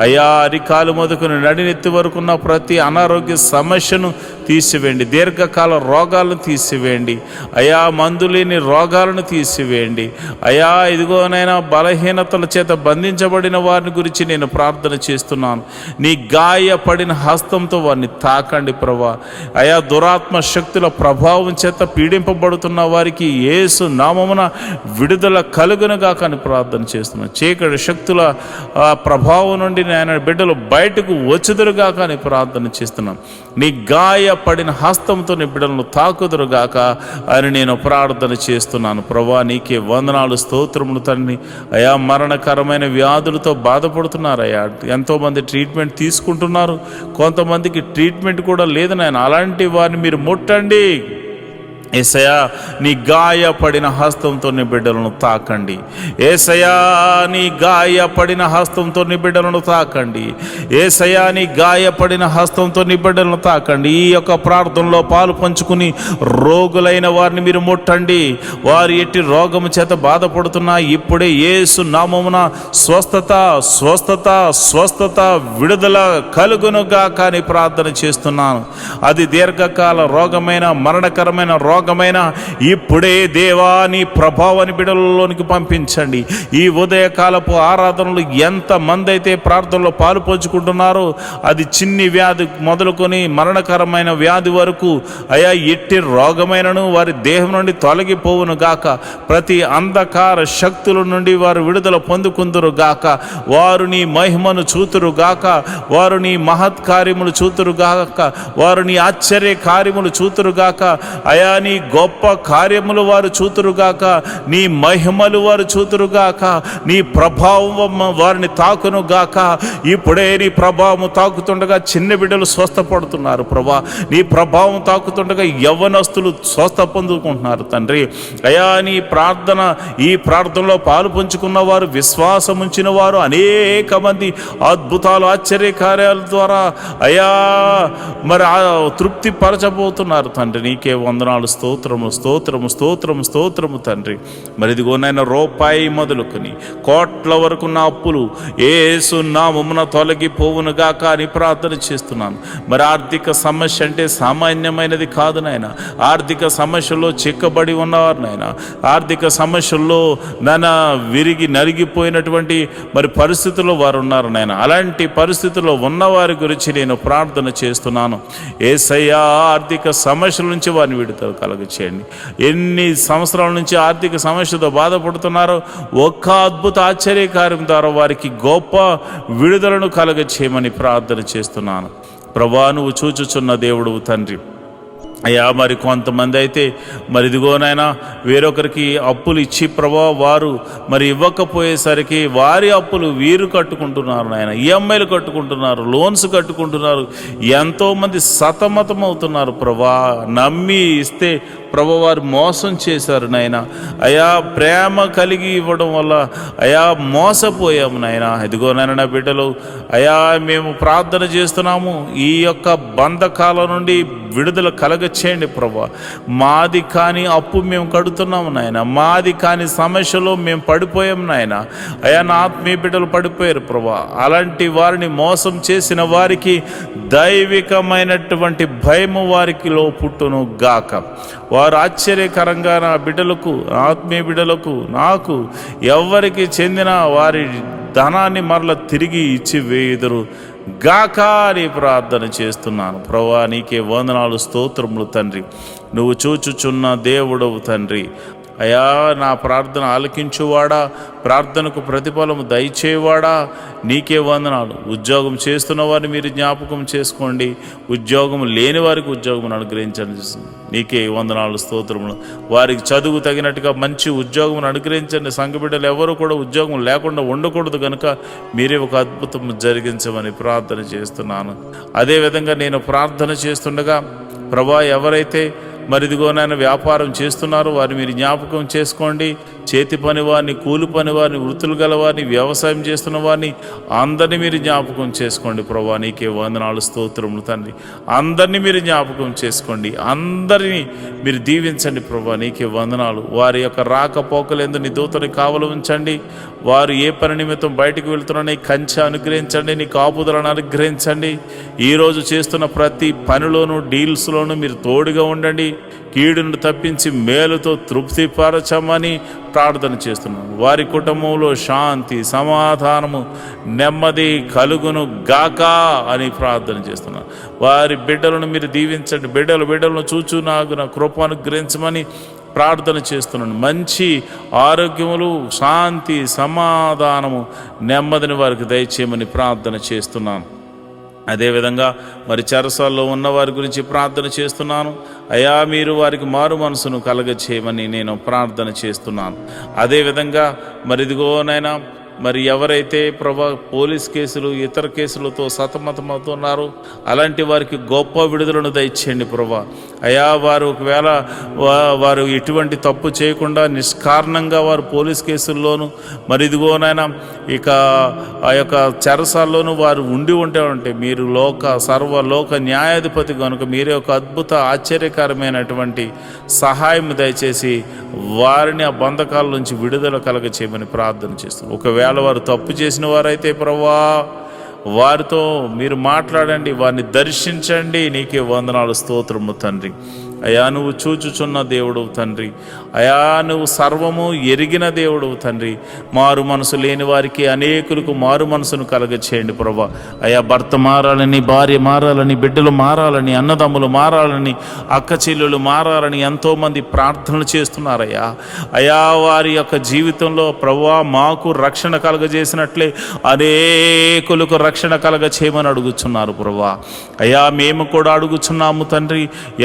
అయ్యా అరికాలు మొదలుకొని నడినెత్తి వరకున్న ప్రతి అనారోగ్య సమస్యను తీసివేయండి. దీర్ఘకాల రోగాలను తీసివేయండి అయా. మందు లేని రోగాలను తీసివేయండి అయా. ఇదిగోనైనా బలహీనతల చేత బంధించబడిన వారిని గురించి నేను ప్రార్థన చేస్తున్నాను. నీ గాయపడిన హస్తంతో వారిని తాకండి ప్రభా. అయా దురాత్మ శక్తుల ప్రభావం చేత పీడింపబడుతున్న వారికి యేసు నామమున విడుదల కలుగునుగా కానీ ప్రార్థన చేస్తున్నాను. చీకటి శక్తుల ప్రభావం నుండి ఆయన బిడ్డలు బయటకు వచ్చుదురుగా కానీ ప్రార్థన చేస్తున్నాను. నీ గాయపడిన హస్తంతో నీ బిడ్డలను తాకుదురుగాక అని నేను ప్రార్థన చేస్తున్నాను. ప్రభువా నీకే వందనాలు, స్తోత్రములు తండ్రి. అయా మరణకరమైన వ్యాధులతో బాధపడుతున్నారు అయ్యా. ఎంతోమంది ట్రీట్మెంట్ తీసుకుంటున్నారు, కొంతమందికి ట్రీట్మెంట్ కూడా లేదు నాయన. అలాంటి వారిని మీరు ముట్టండి యేసయ్యా. నీ గాయపడిన హస్తంతో నీ బిడ్డలను తాకండి యేసయ్యా. నీ గాయపడిన హస్తంతో నీ బిడ్డలను తాకండి యేసయ్యా. నీ గాయపడిన హస్తంతో నీ బిడ్డలను తాకండి. ఈ యొక్క ప్రార్థనలో పాలు పంచుకుని రోగులైన వారిని మీరు ముట్టండి. వారు ఎట్టి రోగము చేత బాధపడుతున్నా ఇప్పుడే యేసు నామమున స్వస్థత స్వస్థత స్వస్థత విడుదల కలుగునుగా కానీ ప్రార్థన చేస్తున్నాను. అది దీర్ఘకాల రోగమైన మరణకరమైన రోగమైన ఇప్పుడే దేవా నీ ప్రభావాన్ని బిడ్డలలోనికి పంపించండి. ఈ ఉదయకాలపు ఆరాధనలు ఎంతమంది అయితే ప్రార్థనలో పాలు పంచుకుంటున్నారో అది చిన్ని వ్యాధి మొదలుకొని మరణకరమైన వ్యాధి వరకు అయా ఎట్టి రోగమైనను వారి దేహం నుండి తొలగిపోవును గాక. ప్రతి అంధకార శక్తుల నుండి వారు విడుదల పొందుకుందురు గాక. వారు నీ మహిమను చూతురు గాక. వారు నీ మహత్ కార్యములు చూతురు గాక. వారు నీ ఆశ్చర్య కార్యములు చూతురు గాక. అయా నీ నీ గొప్ప కార్యములు వారు చూతురుగాక, నీ మహిమలు వారు చూతురుగాక, నీ ప్రభావం వారిని తాకును గాక. ఇప్పుడే నీ ప్రభావం తాకుతుండగా చిన్న బిడ్డలు స్వస్థపడుతున్నారు ప్రభా. నీ ప్రభావం తాకుతుండగా యవ్వనస్తులు స్వస్థ పొందుకుంటున్నారు తండ్రి. అయా నీ ప్రార్థన, ఈ ప్రార్థనలో పాలు పంచుకున్న వారు, విశ్వాసం ఉంచిన వారు అనేక మంది అద్భుతాలు ఆశ్చర్య కార్యాల ద్వారా అయా మరి తృప్తి పరచబోతున్నారు తండ్రి. నీకే వందనాలు, స్తోత్రము స్తోత్రము స్తోత్రము స్తోత్రము తండ్రి. మరి ఇదిగోనైనా రూపాయి మొదలుకొని కోట్ల వరకు నా అప్పులు యేసు నామమున తొలగిపోవును గాక అని ప్రార్థన చేస్తున్నాను. మరి ఆర్థిక సమస్య అంటే సామాన్యమైనది కాదు నాయన. ఆర్థిక సమస్యల్లో చిక్కబడి ఉన్నవారు నాయన, ఆర్థిక సమస్యల్లో విరిగి నలిగిపోయినటువంటి మరి పరిస్థితుల్లో వారు ఉన్నారు నాయన. అలాంటి పరిస్థితుల్లో ఉన్నవారి గురించి నేను ప్రార్థన చేస్తున్నాను. యేసయ్యా, ఆర్థిక సమస్యల నుంచి వారిని విడుదల కలగచేయండి. ఎన్ని సంవత్సరాల నుంచి ఆర్థిక సమస్యతో బాధపడుతున్నారో ఒక్క అద్భుత ఆశ్చర్య కార్యం ద్వారా వారికి గొప్ప విడుదలను కలగచేయమని ప్రార్థన చేస్తున్నాను. ప్రభువా, నువ్వు చూచుచున్న దేవుడు తండ్రి. అయ్యా, మరి కొంతమంది అయితే మరి ఇదిగోనైనా వేరొకరికి అప్పులు ఇచ్చి ప్రభా వారు మరి ఇవ్వకపోయేసరికి వారి అప్పులు వీరు కట్టుకుంటున్నారు నాయన. ఈఎంఐలు కట్టుకుంటున్నారు, లోన్స్ కట్టుకుంటున్నారు. ఎంతోమంది సతమతం అవుతున్నారు ప్రభా. నమ్మి ఇస్తే ప్రభు వారు మోసం చేశారు నాయన. అయా, ప్రేమ కలిగి ఇవ్వడం వల్ల అయా మోసపోయాము నాయన. ఇదిగోనైనా నా బిడ్డలు అయా, మేము ప్రార్థన చేస్తున్నాము, ఈ యొక్క బంధకాల నుండి విడుదల కలగచేయండి ప్రభా. మాది కాని అప్పు మేము కడుతున్నాము నాయన, మాది కాని సమస్యలో మేము పడిపోయాము నాయన. అయా, నా ఆత్మీయ బిడ్డలు పడిపోయారు ప్రభా. అలాంటి వారిని మోసం చేసిన వారికి దైవికమైనటువంటి భయము వారికిలో పుట్టును గాక. వారు ఆశ్చర్యకరంగా నా బిడ్డలకు, ఆత్మీయ బిడ్డలకు, నాకు ఎవరికి చెందిన వారి ధనాన్ని మరల తిరిగి ఇచ్చి వేయుదురు గాక అని ప్రార్థన చేస్తున్నాను. ప్రభువా, నీకే వందనాలు, స్తోత్రములు తండ్రి. నువ్వు చూచుచున్న దేవుడవు తండ్రి. అయా, నా ప్రార్థన ఆలకించువాడా, ప్రార్థనకు ప్రతిఫలము దయచేవాడా, నీకే వందనాలు. ఉద్యోగం చేస్తున్న వారిని మీరు జ్ఞాపకం చేసుకోండి, ఉద్యోగం లేని వారికి ఉద్యోగం అనుగ్రహించండి. నీకే వందనాలు, స్తోత్రములు. వారికి చదువు తగినట్టుగా మంచి ఉద్యోగం అనుగ్రహించండి. సంఘ బిడ్డలు ఎవరు కూడా ఉద్యోగం లేకుండా ఉండకూడదు కనుక మీరే ఒక అద్భుతం జరిగించమని ప్రార్థన చేస్తున్నాను. అదేవిధంగా నేను ప్రార్థన చేస్తుండగా ప్రభా, ఎవరైతే మరి ఇదిగోనైనా వ్యాపారం చేస్తున్నారు వారిని మీరు జ్ఞాపకం చేసుకోండి. చేతి పని వారిని, కూలి పని వారిని, వృత్తులు గల వారిని, వ్యవసాయం చేస్తున్న వారిని అందరినీ మీరు జ్ఞాపకం చేసుకోండి ప్రభా. నీకే వందనాలు, స్తోత్రములు తండ్రి. అందరినీ మీరు జ్ఞాపకం చేసుకోండి, అందరినీ మీరు దీవించండి ప్రభా. నీకే వందనాలు. వారి యొక్క రాకపోకలందు నీ దూతని కావలి ఉంచండి. వారు ఏ పని నిమిత్తం బయటకు వెళ్తున్నారో కంచె అనుగ్రహించండి, నీ కాపుదలను అనుగ్రహించండి. ఈరోజు చేస్తున్న ప్రతి పనిలోనూ, డీల్స్లోనూ మీరు తోడుగా ఉండండి. కీడును తప్పించి మేలుతో తృప్తిపరచమని ప్రార్థన చేస్తున్నాను. వారి కుటుంబంలో శాంతి, సమాధానము, నెమ్మది కలుగును గాక అని ప్రార్థన చేస్తున్నాను. వారి బిడ్డలను మీరు దీవించండి. బిడ్డలను చూచు నాకు నా కృప అనుగ్రహించమని ప్రార్థన చేస్తున్నాను. మంచి ఆరోగ్యములు, శాంతి, సమాధానము, నెమ్మదిని వారికి దయచేయమని ప్రార్థన చేస్తున్నాను. అదేవిధంగా మరి చెరసాల్లో ఉన్న వారి గురించి ప్రార్థన చేస్తున్నాను. అయా, మీరు వారికి మారు మనసును కలగచేయమని నేను ప్రార్థన చేస్తున్నాను. అదేవిధంగా మరి ఇదిగోనైనా మరి ఎవరైతే ప్రభా పోలీస్ కేసులు, ఇతర కేసులతో సతమతమవుతున్నారో అలాంటి వారికి గొప్ప విడుదలను దయచేయండి ప్రభా. అయా, వారు ఒకవేళ వారు ఎటువంటి తప్పు చేయకుండా నిష్కారణంగా వారు పోలీస్ కేసుల్లోనూ మరి ఇదిగోనైనా ఇక ఆ యొక్క చెరసాల్లోనూ వారు ఉంటే మీరు సర్వలోక న్యాయాధిపతి కనుక మీరే ఒక అద్భుత ఆశ్చర్యకరమైనటువంటి సహాయం దయచేసి వారిని ఆ బంధకాల నుంచి విడుదల కలగచేయమని ప్రార్థన చేస్తున్నాను. ఒకవేళ వారు తప్పు చేసిన వారైతే ప్రభువా వారితో మీరు మాట్లాడండి, వారిని దర్శించండి. నీకే వందనాలు, స్తోత్రము తండ్రి. అయా, నువ్వు చూచుచున్న దేవుడు తండ్రి. అయా, నువ్వు సర్వము ఎరిగిన దేవుడు తండ్రి. మారు మనసు లేని వారికి అనేకులకు మారు మనసును కలగచేయండి ప్రభా. అయా, భర్త మారాలని, భార్య మారాలని, బిడ్డలు మారాలని, అన్నదమ్ములు మారాలని, అక్క చెల్లెలు మారాలని ఎంతోమంది ప్రార్థనలు చేస్తున్నారయ్యా. అయా, వారి యొక్క జీవితంలో ప్రభువా మాకు రక్షణ కలగజేసినట్లే అనేకులకు రక్షణ కలగచేయమని అడుగుచున్నారు ప్రభువా. అయా, మేము కూడా అడుగుచున్నాము తండ్రి.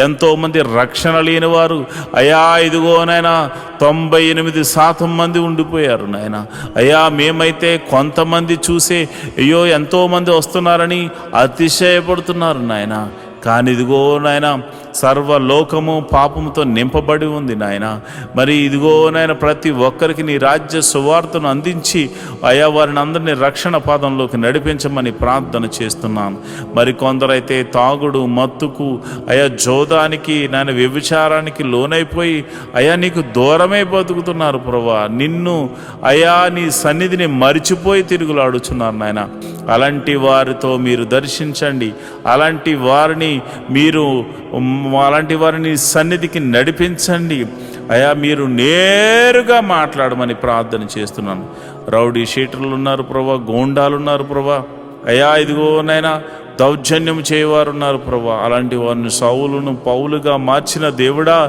ఎంతోమంది రక్షణ లేని వారు అయా ఇదిగో నాయన 98% మంది ఉండిపోయారు నాయన. అయ్యా మేమైతే కొంతమంది చూసే అయ్యో ఎంతోమంది వస్తున్నారని అతిశయపడుతున్నారు నాయన. కానీ ఇదిగో నాయన సర్వలోకము పాపముతో నింపబడి ఉంది నాయన. మరి ఇదిగో నాయన ప్రతి ఒక్కరికి నీ రాజ్య సువార్తను అందించి అయా వారిని అందరినీ రక్షణ పాదంలోకి నడిపించమని ప్రార్థన చేస్తున్నాను. మరి కొందరైతే తాగుడు మత్తుకు అయా జోదానికి నాయన వ్యభిచారానికి లోనైపోయి అయా నీకు దూరమే బతుకుతున్నారు ప్రభువా. నిన్ను అయా నీ సన్నిధిని మరిచిపోయి తిరుగులాడుచున్నారు నాయన. అలాంటి వారితో మీరు దర్శించండి, అలాంటి వారిని సన్నిధికి నడిపించండి అయా. మీరు నేరుగా మాట్లాడమని ప్రార్థన చేస్తున్నాను. రౌడీ షీటర్లు ఉన్నారు ప్రభా, గోండాలు ఉన్నారు ప్రభా అయా. ఇదిగో నాయనా దౌర్జన్యం చేయవారు ఉన్నారు ప్రభా. అలాంటి వారిని సౌలును పౌలుగా మార్చిన దేవుడా,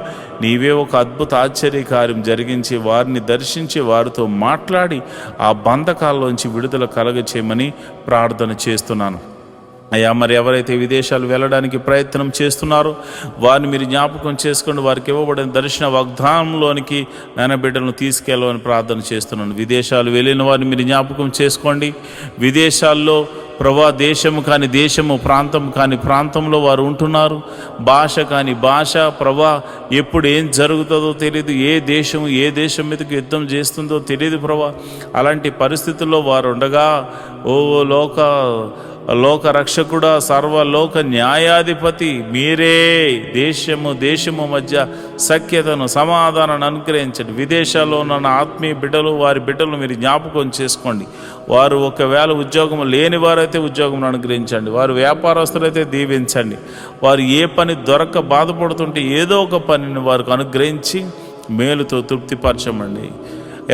నీవే ఒక అద్భుత ఆశ్చర్యకార్యం జరిగించి వారిని దర్శించి వారితో మాట్లాడి ఆ బంధకాల్లోంచి విడుదల కలగచేయమని ప్రార్థన చేస్తున్నాను అయ్యా. మరి ఎవరైతే విదేశాలు వెళ్ళడానికి ప్రయత్నం చేస్తున్నారో వారిని మీరు జ్ఞాపకం చేసుకోండి. వారికి ఇవ్వబడిన దర్శన వాగ్దానంలోనికి నాయన బిడ్డలను తీసుకెళ్ళమని ప్రార్థన చేస్తున్నాను. విదేశాలు వెళ్ళిన వారిని మీరు జ్ఞాపకం చేసుకోండి. విదేశాల్లో ప్రభా దేశము కాని దేశము, ప్రాంతం కాని ప్రాంతంలో వారు ఉంటున్నారు. భాష కాని భాష ప్రభా, ఎప్పుడు ఏం జరుగుతుందో తెలియదు. ఏ దేశం మీదకి యుద్ధం చేస్తుందో తెలియదు ప్రభా. అలాంటి పరిస్థితుల్లో వారు ఉండగా ఓ లోక రక్షకుడా, సర్వలోక న్యాయాధిపతి మీరే దేశము మధ్య సఖ్యతను సమాధానాన్ని అనుగ్రహించండి. విదేశాల్లో ఉన్న ఆత్మీయ బిడ్డలు, వారి బిడ్డలు మీరు జ్ఞాపకం చేసుకోండి. వారు ఒకవేళ ఉద్యోగం లేని వారైతే ఉద్యోగం అనుగ్రహించండి. వారు వ్యాపారస్తులైతే దీవించండి. వారు ఏ పని దొరక్క బాధపడుతుంటే ఏదో ఒక పనిని వారికి అనుగ్రహించి మేలుతో తృప్తిపరచమండి.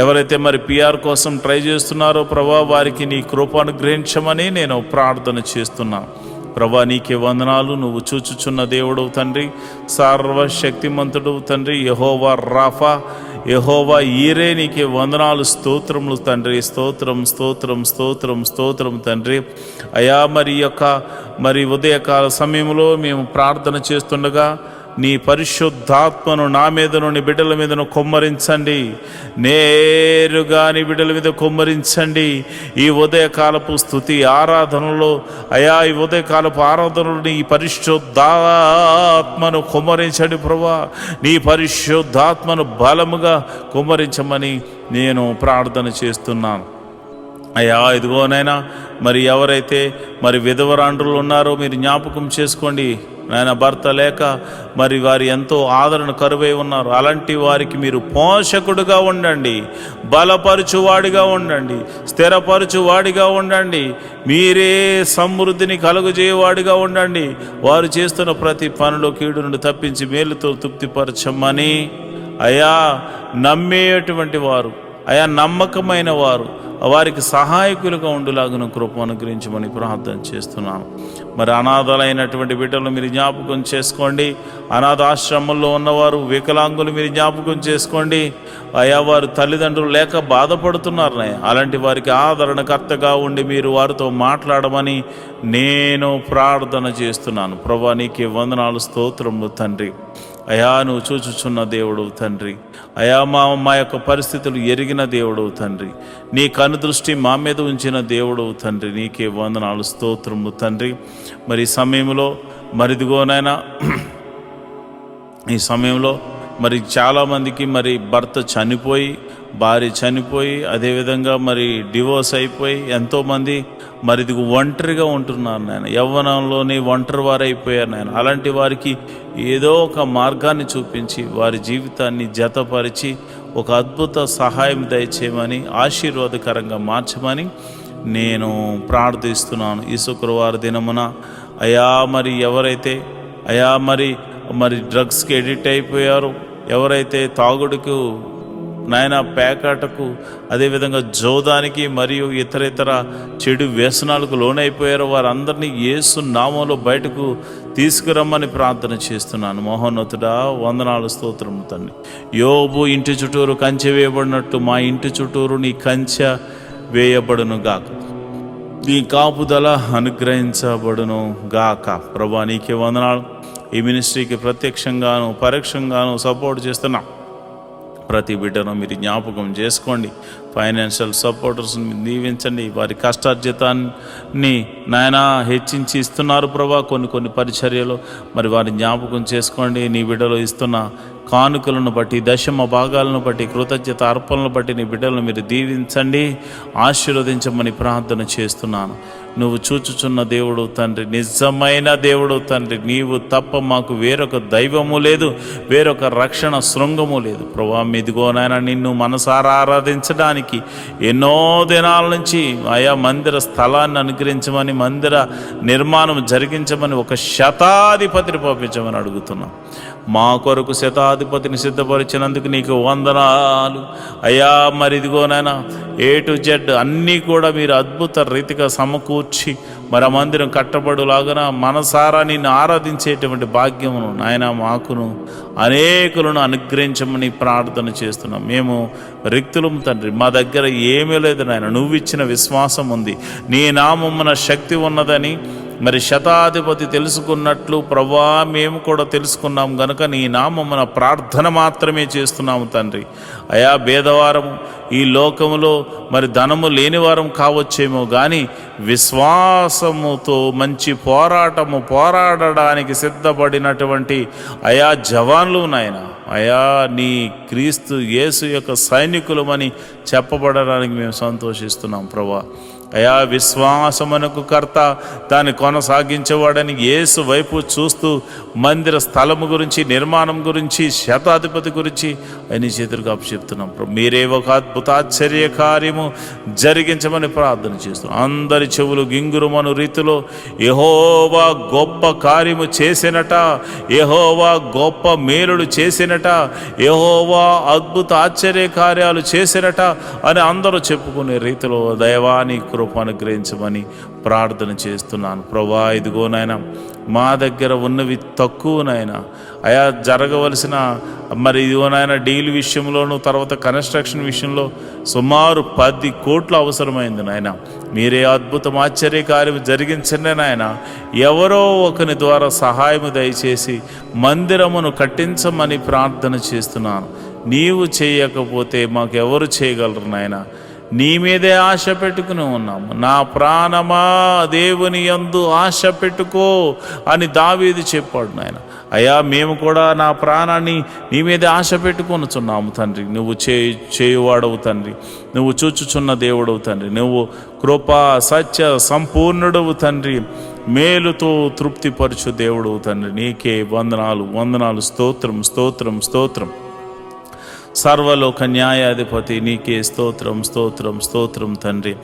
ఎవరైతే మరి పిఆర్ కోసం ట్రై చేస్తున్నారో ప్రభా, వారికి నీ కృప అనుగ్రహించమని నేను ప్రార్థన చేస్తున్నాను ప్రభా. నీకే వందనాలు. నువ్వు చూచుచున్న దేవుడు తండ్రి, సర్వశక్తిమంతుడు తండ్రి, యెహోవా రాఫా, యెహోవా ఈరే, నీకే వందనాలు, స్తోత్రములు తండ్రి. స్తోత్రం తండ్రి అయా. మరి ఉదయకాల సమయంలో మేము ప్రార్థన చేస్తుండగా నీ పరిశుద్ధాత్మను నా మీదను నీ బిడ్డల మీదను కొమ్మరించండి. నేరుగా నీ బిడ్డల మీద కొమ్మరించండి. ఈ ఉదయకాలపు స్తుతి ఆరాధనలో అయా, ఈ ఉదయకాలపు ఆరాధనలో నీ పరిశుద్ధాత్మను కొమ్మరించండి ప్రభా. నీ పరిశుద్ధాత్మను బలముగా కొమ్మరించమని నేను ప్రార్థన చేస్తున్నాను అయ్యా. ఇదిగోనైనా మరి ఎవరైతే మరి విధవరాండ్రులు ఉన్నారో మీరు జ్ఞాపకం చేసుకోండి నాయన. భర్త లేక మరి వారు ఎంతో ఆదరణ కరువై ఉన్నారు. అలాంటి వారికి మీరు పోషకుడుగా ఉండండి, బలపరచువాడిగా ఉండండి, స్థిరపరచువాడిగా ఉండండి. మీరే సమృద్ధిని కలుగజేయవాడిగా ఉండండి. వారు చేస్తున్న ప్రతి పనిలో కీడు నుండి తప్పించి మేలుతో తృప్తిపరచమని అయా. నమ్మేటువంటి వారు అయా, నమ్మకమైన వారు, వారికి సహాయకులుగా ఉండులాగున కృప అనుగ్రహించమని ప్రార్థన చేస్తున్నాను. మరి అనాథలైనటువంటి బిడ్డలు మీరు జ్ఞాపకం చేసుకోండి. అనాథాశ్రమంలో ఉన్నవారు, వికలాంగులు మీరు జ్ఞాపకం చేసుకోండి అయా. వారు తల్లిదండ్రులు లేక బాధపడుతున్నారు. అలాంటి వారికి ఆదరణకర్తగా ఉండి మీరు వారితో మాట్లాడమని నేను ప్రార్థన చేస్తున్నాను ప్రభా. నీకే వందనాలు, స్తోత్రములు తండ్రి అయా. నువ్వు చూచుచున్న దేవుడు తండ్రి అయా. మా యొక్క పరిస్థితులు ఎరిగిన దేవుడు తండ్రి. నీ కనుదృష్టి మా మీద ఉంచిన దేవుడు తండ్రి. నీకే వందనాలు, స్తోత్రము తండ్రి. మరి ఈ సమయంలో మరి చాలామందికి మరి భర్త చనిపోయి, భార్య చనిపోయి, అదేవిధంగా మరి డివోర్స్ అయిపోయి ఎంతోమంది మరి ఇది ఒంటరిగా ఉంటున్నారు నాయన. యవ్వనంలోనే ఒంటరి వారు అయిపోయారు నాయన. అలాంటి వారికి ఏదో ఒక మార్గాన్ని చూపించి వారి జీవితాన్ని జతపరిచి ఒక అద్భుత సహాయం దయచేయమని, ఆశీర్వాదకరంగా మార్చమని నేను ప్రార్థిస్తున్నాను. ఈ శుక్రవారం దినమున అయా మరి ఎవరైతే అయా మరి డ్రగ్స్కి ఎడిక్ట్ అయిపోయారో, ఎవరైతే తాగుడుకు నాయన, పేకాటకు, అదేవిధంగా జోదానికి మరియు ఇతర చెడు వ్యసనాలకు లోనైపోయారో వారందరినీ యేసు నామములో బయటకు తీసుకురమ్మని ప్రార్థన చేస్తున్నాను. మహోన్నతుడా వందనాలు, స్తోత్రం తండ్రి. యోబు ఇంటి చుట్టూరు కంచె వేయబడినట్టు మా ఇంటి చుట్టూరు నీ కంచె వేయబడును గాక. నీ కాపుదల అనుగ్రహించబడును గాక. ప్రభా నీకే వందనాలు. ఈ మినిస్ట్రీకి ప్రత్యక్షంగాను పరోక్షంగాను సపోర్ట్ చేస్తున్నా ప్రతి బిడ్డను మీరు జ్ఞాపకం చేసుకోండి. ఫైనాన్షియల్ సపోర్టర్స్ని మీరు దీవించండి. వారి కష్టార్జితాన్ని నాయన హెచ్చించి ఇస్తున్నారు ప్రభా కొన్ని పరిచర్యలు. మరి వారి జ్ఞాపకం చేసుకోండి. నీ బిడ్డలు ఇస్తున్న కానుకలను బట్టి, దశమ భాగాలను బట్టి, కృతజ్ఞత అర్పణలను బట్టి నీ బిడ్డలను మీరు దీవించండి, ఆశీర్వదించమని ప్రార్థన చేస్తున్నాను. నువ్వు చూచుచున్న దేవుడు తండ్రి, నిజమైన దేవుడు తండ్రి. నీవు తప్ప మాకు వేరొక దైవము లేదు, వేరొక రక్షణ శృంగము లేదు ప్రభా. ఇదిగో నాయన నిన్ను మనసారా ఆరాధించడానికి ఎన్నో దినాల నుంచి ఆయా మందిర స్థలాన్ని అనుగ్రహించమని, మందిర నిర్మాణం జరిగించమని ఒక శతాధిపతిని పంపించమని అడుగుతున్నాం. మా కొరకు శతాధిపతిని సిద్ధపరిచినందుకు నీకు వందనాలు అయ్యా. మరి ఇదిగోనైనా A to Z అన్నీ కూడా మీరు అద్భుత రీతిగా సమకూర్చి మరి ఆ మందిరం కట్టబడులాగన మనసారా నిన్ను ఆరాధించేటువంటి భాగ్యమును నాయన మాకును అనేకులను అనుగ్రహించమని ప్రార్థన చేస్తున్నాం. మేము రిక్తులం తండ్రి, మా దగ్గర ఏమీ లేదు నాయన. నువ్వు ఇచ్చిన విశ్వాసం ఉంది, నీ నామమున శక్తి ఉన్నదని మరి శతాధిపతి తెలుసుకున్నట్లు ప్రభా మేము కూడా తెలుసుకున్నాం గనుక నీ నామమున ప్రార్థన మాత్రమే చేస్తున్నాము తండ్రి. అయా భేదవారము ఈ లోకములో మరి ధనము లేనివారం కావచ్చేమో కానీ విశ్వాసముతో మంచి పోరాడడానికి సిద్ధపడినటువంటి అయా జవాన్లు నాయన, అయా నీ క్రీస్తు యేసు యొక్క సైనికులమని చెప్పబడడానికి మేము సంతోషిస్తున్నాం ప్రభా. అయా విశ్వాసమునకు కర్త, దాన్ని కొనసాగించేవాడని యేసు వైపు చూస్తూ మందిర స్థలము గురించి, నిర్మాణం గురించి, శతాధిపతి గురించి అని చేతులకు అప్పచెప్తున్నాం. మీరే ఒక అద్భుతాశ్చర్య కార్యము జరిగించమని ప్రార్థన చేస్తున్నాం. అందరి చెవులు గింగురుమను రీతిలో యెహోవా గొప్ప కార్యము చేసినట, యెహోవా గొప్ప మేలులు చేసినట, యెహోవా అద్భుత ఆశ్చర్య కార్యాలు చేసినట అని అందరూ చెప్పుకునే రీతిలో దైవాని కృప అనుగ్రహించమని ప్రార్థన చేస్తున్నాను ప్రభా. ఇదిగోనైనా మా దగ్గర ఉన్నవి తక్కువనైనా అయా జరగవలసిన మరి ఇదిగోనైనా డీల్ విషయంలోనూ తర్వాత కన్స్ట్రక్షన్ విషయంలో సుమారు 10 కోట్లు అవసరమైంది నాయన. మీరే అద్భుతం ఆశ్చర్య కార్యం జరిగించండి నాయన. ఎవరో ఒకరి ద్వారా సహాయము దయచేసి మందిరమును కట్టించమని ప్రార్థన చేస్తున్నాను. నీవు చేయకపోతే మాకెవరు చేయగలరు నాయన. నీ మీదే ఆశ పెట్టుకుని ఉన్నాము. నా ప్రాణమా దేవుని యందు ఆశ పెట్టుకో అని దావీదు చెప్పాడు నాయన. అయ్యా మేము కూడా నా ప్రాణాన్ని నీ మీదే ఆశ పెట్టుకొనుచున్నాము తండ్రి. నువ్వు చేయువాడవు తండ్రి, నువ్వు చూచుచున్న దేవుడవు తండ్రి, నువ్వు కృపా సత్య సంపూర్ణుడవు తండ్రి, మేలుతో తృప్తిపరచు దేవుడవు తండ్రి. నీకే వందనాలు స్తోత్రం. సర్వలోక న్యాయాధిపతి నీకే స్తోత్రం తండ్రి.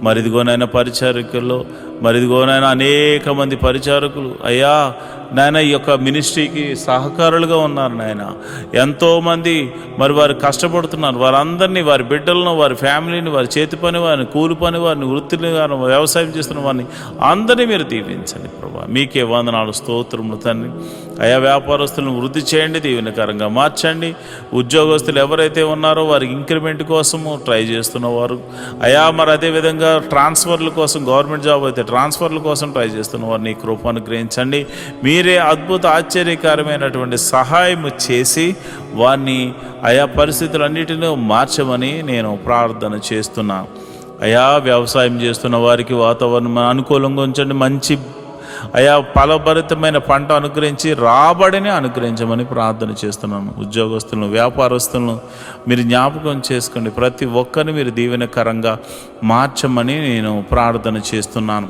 మరిదిగోనైనా పరిచారకుల్లో మరిదిగోనైనా అనేక మంది పరిచారకులు అయ్యా నాయన ఈ యొక్క మినిస్ట్రీకి సహకారులుగా ఉన్నారు నాయన. ఎంతోమంది మరి వారు కష్టపడుతున్నారు. వారందరినీ, వారి బిడ్డలను, వారి ఫ్యామిలీని, వారి చేతి పని వారిని, కూలి పని వారిని, వృత్తిని వారిని, వ్యవసాయం చేస్తున్న వారిని అందరినీ మీరు దీవించండి ప్రభా. మీకే వందనాలు స్తోత్రములు తండ్రి. అయా వ్యాపారస్తులను వృద్ధి చేయండి, దీవెనకరంగా మార్చండి. ఉద్యోగస్తులు ఎవరైతే ఉన్నారో వారికి ఇంక్రిమెంట్ కోసము ట్రై చేస్తున్నవారు అయా మరి అదేవిధంగా ట్రాన్స్ఫర్ల కోసం, గవర్నమెంట్ జాబ్ అయితే ట్రాన్స్ఫర్ల కోసం ట్రై చేస్తున్నవారు నీ కృపను గ్రహించండి. మీరే అద్భుత ఆశ్చర్యకరమైనటువంటి సహాయం చేసి వారిని ఆయా పరిస్థితులన్నిటినీ మార్చమని నేను ప్రార్థన చేస్తున్నాను. అయా వ్యవసాయం చేస్తున్న వారికి వాతావరణం అనుకూలంగా ఉంచండి. మంచి అయా ఫలభరితమైన పంట అనుగ్రహించి రాబడిని అనుగ్రహించమని ప్రార్థన చేస్తున్నాను. ఉద్యోగస్తులను, వ్యాపారస్తులను మీరు జ్ఞాపకం చేసుకోండి. ప్రతి ఒక్కరిని మీరు దీవెనకరంగా మార్చమని నేను ప్రార్థన చేస్తున్నాను.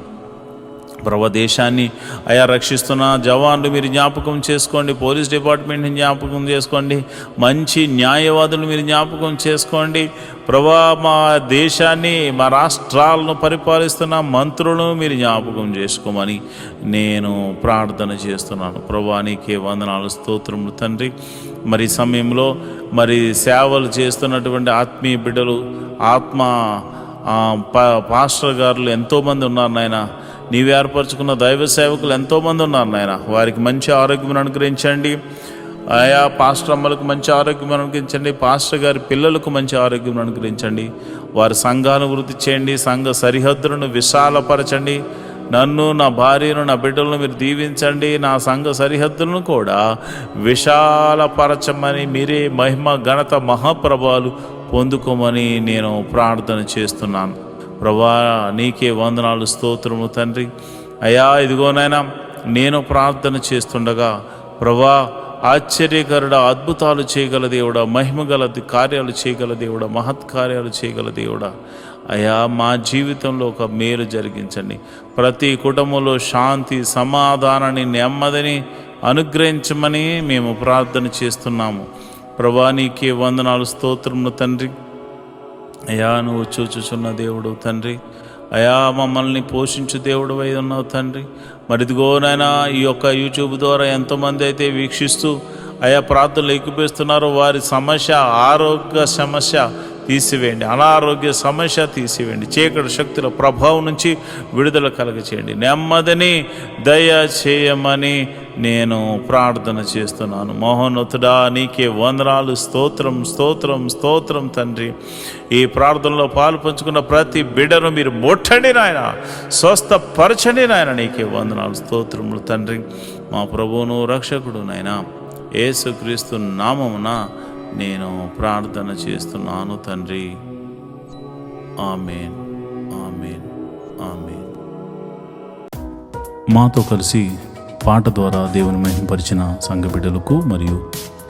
ప్రభు దేశాన్ని అయా రక్షిస్తున్న జవాన్లు మీరు జ్ఞాపకం చేసుకోండి. పోలీస్ డిపార్ట్మెంట్ని జ్ఞాపకం చేసుకోండి. మంచి న్యాయవాదులు మీరు జ్ఞాపకం చేసుకోండి. ప్రభా మా దేశాన్ని, మా రాష్ట్రాలను పరిపాలిస్తున్న మంత్రులను మీరు జ్ఞాపకం చేసుకోమని నేను ప్రార్థన చేస్తున్నాను. ప్రభా నీకే వందనాలు స్తోత్రములు తండ్రి. మరి సమయంలో మరి సేవలు చేస్తున్నటువంటి ఆత్మీయ బిడ్డలు, పాస్టర్ గారులు ఎంతోమంది ఉన్నారు నాయన. నీవు ఏర్పరచుకున్న దైవ సేవకులు ఎంతోమంది ఉన్నారు నాయన. వారికి మంచి ఆరోగ్యం అనుగ్రహించండి. ఆయా పాస్టర్ అమ్మలకు మంచి ఆరోగ్యం అనుగ్రహించండి. పాస్టర్ గారి పిల్లలకు మంచి ఆరోగ్యం అనుగ్రహించండి. వారి సంఘాలను వృద్ధి చేయండి. సంఘ సరిహద్దులను విశాలపరచండి. నన్ను, నా భార్యను, నా బిడ్డలను మీరు దీవించండి. నా సంఘ సరిహద్దులను కూడా విశాలపరచమని, మీరే మహిమ ఘనత మహాప్రభావాలు పొందుకోమని నేను ప్రార్థన చేస్తున్నాను. ప్రభా, నీకే వందనాలు, స్తోత్రము తండ్రి. అయ్యా, ఇదిగోనైనా నేను ప్రార్థన చేస్తుండగా ప్రభా, ఆశ్చర్యకరుడ, అద్భుతాలు చేయగల దేవుడా, మహిమగల కార్యాలు చేయగల దేవుడా, మహత్కార్యాలు చేయగల దేవుడా, అయ్యా మా జీవితంలో ఒక మేలు జరిగించండి. ప్రతి కుటుంబంలో శాంతి, సమాధానాన్ని, నెమ్మదిని అనుగ్రహించమని మేము ప్రార్థన చేస్తున్నాము. ప్రభా, నీకే వందనాలు, స్తోత్రములు తండ్రి. అయ్యా, నువ్వు చూచుచున్న దేవుడు తండ్రి. అయా, మమ్మల్ని పోషించు దేవుడు అయి ఉన్నావు తండ్రి. మరి ఇదిగోనైనా ఈ యొక్క యూట్యూబ్ ద్వారా ఎంతోమంది అయితే వీక్షిస్తూ అయా ప్రార్థనలు ఎక్కిపిస్తున్నారో వారి సమస్య, ఆరోగ్య సమస్య తీసివేయండి, అనారోగ్య సమస్య తీసివేయండి, చీకటి శక్తుల ప్రభావం నుంచి విడుదల కలగచేయండి, నెమ్మదిని దయ చేయమని నేను ప్రార్థన చేస్తున్నాను. మహోన్నతుడా, నీకే వందనాలు, స్తోత్రం స్తోత్రం స్తోత్రం తండ్రి. ఈ ప్రార్థనలో పాలు పంచుకున్న ప్రతి బిడ్డను మీరు ముట్టండి నాయన, స్వస్థపరచండి నాయన. నీకే వందనాలు, స్తోత్రములు తండ్రి. మా ప్రభువును రక్షకుడు నాయన యేసుక్రీస్తు నామమున నేను ప్రార్థన చేస్తున్నాను తండ్రి. ఆమేన్, ఆమేన్, ఆమేన్. మాతో కలిసి పాట ద్వారా దేవుని మహిమపరిచిన సంఘ బిడ్డలకు మరియు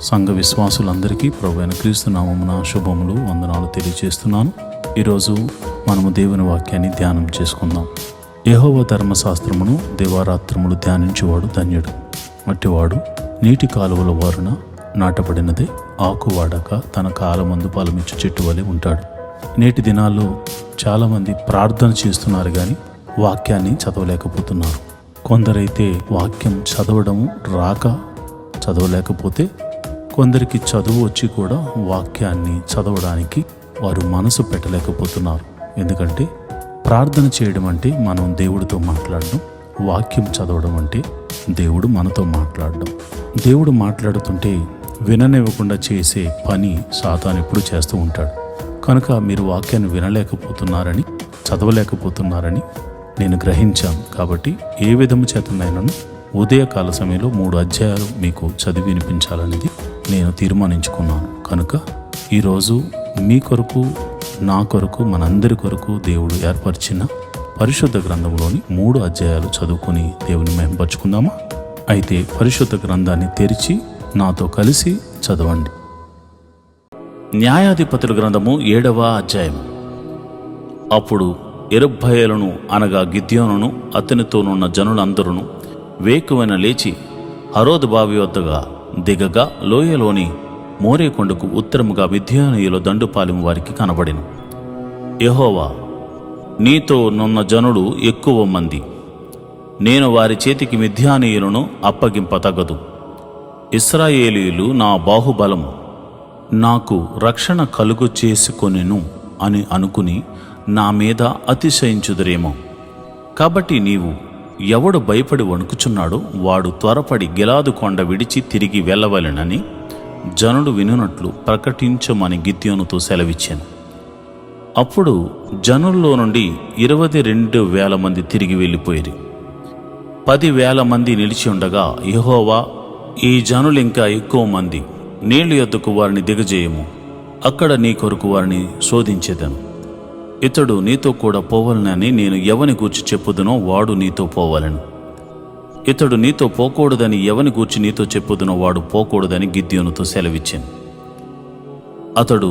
సంఘ విశ్వాసులందరికీ ప్రభువైన క్రీస్తు నామమున శుభములు, వందనాలు తెలియజేస్తున్నాను. ఈరోజు మనము దేవుని వాక్యాన్ని ధ్యానం చేసుకుందాం. యెహోవా ధర్మశాస్త్రమును దివారాత్రములు ధ్యానించేవాడు ధన్యుడు. అట్టివాడు నీటి కాలువల వారున నాటబడినదే, ఆకు వాడక తన కాలమందు ఫలమిచ్చు చెట్టు వలె ఉంటాడు. నేటి దినాల్లో చాలామంది ప్రార్థన చేస్తున్నారు కానీ వాక్యాన్ని చదవలేకపోతున్నారు. కొందరైతే వాక్యం చదవడము రాక చదవలేకపోతే, కొందరికి చదువు వచ్చి కూడా వాక్యాన్ని చదవడానికి వారు మనసు పెట్టలేకపోతున్నారు. ఎందుకంటే ప్రార్థన చేయడం అంటే మనం దేవుడితో మాట్లాడడం, వాక్యం చదవడం అంటే దేవుడు మనతో మాట్లాడడం. దేవుడు మాట్లాడుతుంటే విననివ్వకుండా చేసే పని సాతాను ఎప్పుడు చేస్తూ ఉంటాడు. కనుక మీరు వాక్యాన్ని వినలేకపోతున్నారని, చదవలేకపోతున్నారని నేను గ్రహించాను. కాబట్టి ఏ విధము చేతనైనాను ఉదయకాల సమయంలో 3 అధ్యాయాలు మీకు చదివి వినిపించాలనేది నేను తీర్మానించుకున్నాను. కనుక ఈరోజు మీ కొరకు, నా కొరకు, మనందరి కొరకు దేవుడు ఏర్పరిచిన పరిశుద్ధ గ్రంథంలోని 3 అధ్యాయాలు చదువుకొని దేవుని మహిమపరుచుకుందామా? అయితే పరిశుద్ధ గ్రంథాన్ని తెరిచి నాతో కలిసి చదవండి. న్యాయాధిపతుల గ్రంథము 7వ అధ్యాయం. అప్పుడు యెరుబ్బయలును అనగా గిద్యోనును అతనితోనున్న జనులందరూ వేకువన లేచి హరోదు బావి వద్దగా దిగగా లోయలోని మోరేకొండకు ఉత్తరముగా మిద్యానీయుల దండుపాలెం వారికి కనబడెను. యెహోవా, నీతో నున్న జనులు ఎక్కువ మంది, నేను వారి చేతికి మిద్యానీయులను అప్పగింపతగదు. ఇశ్రాయేలీయులు నా బాహుబలము, నాకు రక్షణ కలుగు చేసుకొనెను అని అనుకుని నా మీద అతిశయించుదురేమో. కాబట్టి నీవు, ఎవడు భయపడి వణుకుచున్నాడో వాడు త్వరపడి గిలాదు కొండ విడిచి తిరిగి వెళ్ళవలెనని జనులు వినున్నట్లు ప్రకటించమని గిద్యోనుతో సెలవిచ్చాను. అప్పుడు జనుల్లో నుండి 22,000 మంది తిరిగి వెళ్ళిపోయారు. 10,000 మంది నిలిచి ఉండగా, యెహోవా, ఈ జనులు ఇంకా ఎక్కువ మంది, నీళ్లు యొద్దకు వారిని దిగజేయము, అక్కడ నీ కొరకు వారిని శోధించేదను. ఇతడు నీతో కూడా పోవాలనని నేను ఎవని గూర్చి చెప్పుదునో వాడు నీతో పోవాలను. ఇతడు నీతో పోకూడదని ఎవని గూర్చి నీతో చెప్పుదునో వాడు పోకూడదని గిద్యోనుతో సెలవిచ్చాను. అతడు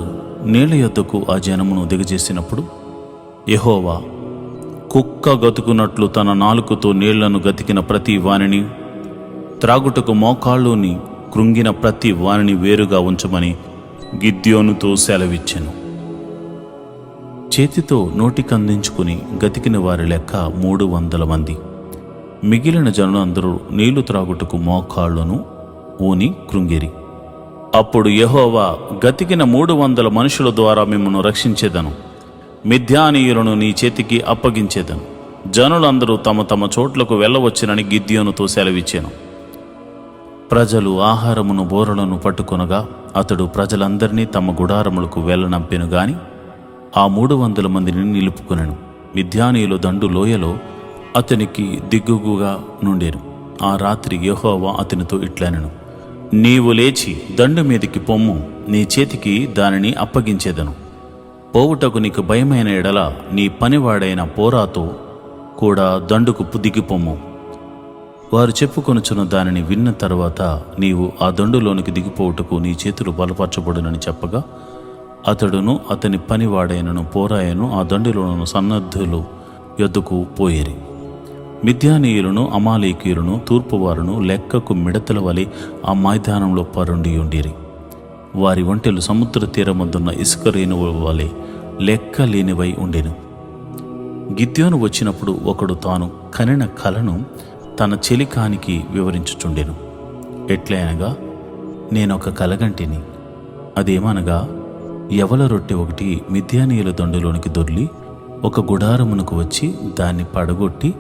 నీళ్ల యొద్దకు ఆ జనమును దిగజేసినప్పుడు, యెహోవా కుక్క గతుకున్నట్లు తన నాలుకతో నీళ్లను గతికిన ప్రతి వానిని, త్రాగుటకు మోకాళ్ళుని కృంగిన ప్రతి వానిని వేరుగా ఉంచమని గిద్యోనుతో సెలవిచ్చెను. చేతితో నోటికందించుకుని గతికిన వారి లెక్క 300 మంది. మిగిలిన జనులందరూ నీళ్లు త్రాగుటకు మోకాళ్ళను ఊని కృంగిరి. అప్పుడు యెహోవా, గతికిన 300 మనుషుల ద్వారా మిమ్మల్ని రక్షించేదను, మిద్యానీయులను నీ చేతికి అప్పగించేదను. జనులందరూ తమ తమ చోట్లకు వెళ్ళవచ్చునని గిద్యోనుతో సెలవిచ్చాను. ప్రజలు ఆహారమును బోరలను పట్టుకొనగా అతడు ప్రజలందరినీ తమ గుడారములకు వెళ్ళనంపెను గాని ఆ 300 మందిని నిలుపుకొనెను. మిద్యానీయుల దండు లోయలో అతనికి దిగుగుగా నుండెను. ఆ రాత్రి యెహోవా అతనితో ఇట్లనెను, నీవు లేచి దండు మీదికి పొమ్ము, నీ చేతికి దానిని అప్పగించేదను. పోవుటకు నీకు భయమైన ఎడల నీ పనివాడైన పోరాతో కూడా దండుకు దిగిపొమ్ము. వారు చెప్పుకొనుచున్న దానిని విన్న తరువాత నీవు ఆ దండులోనికి దిగిపోవుటకు నీ చేతులు బలపరచబడునని చెప్పగా అతడును అతని పనివాడైనను పోరాయను ఆ దండులోను సన్నద్ధులు యొద్దకు పోయేరి. మిద్యానీయులను అమాలేకీయులను తూర్పువారును లెక్కకు మిడతల వలె ఆ మైదానంలో పరుండి ఉండిరి. వారి ఒంటెలు సముద్ర తీరమందున్న ఇసుక రేణువుల వలె లెక్క లేనివై ఉండెను. గిద్యోను వచ్చినప్పుడు ఒకడు తాను కనిన కలను తన చెలికానికి వివరించుచుండెను. ఎట్లనగా, నేనొక కలగంటిని. అదేమనగా, యవల రొట్టె ఒకటి మిద్యానీయుల దండులోనికి దొర్లి ఒక గుడారమునకు వచ్చి దాన్ని పడగొట్టి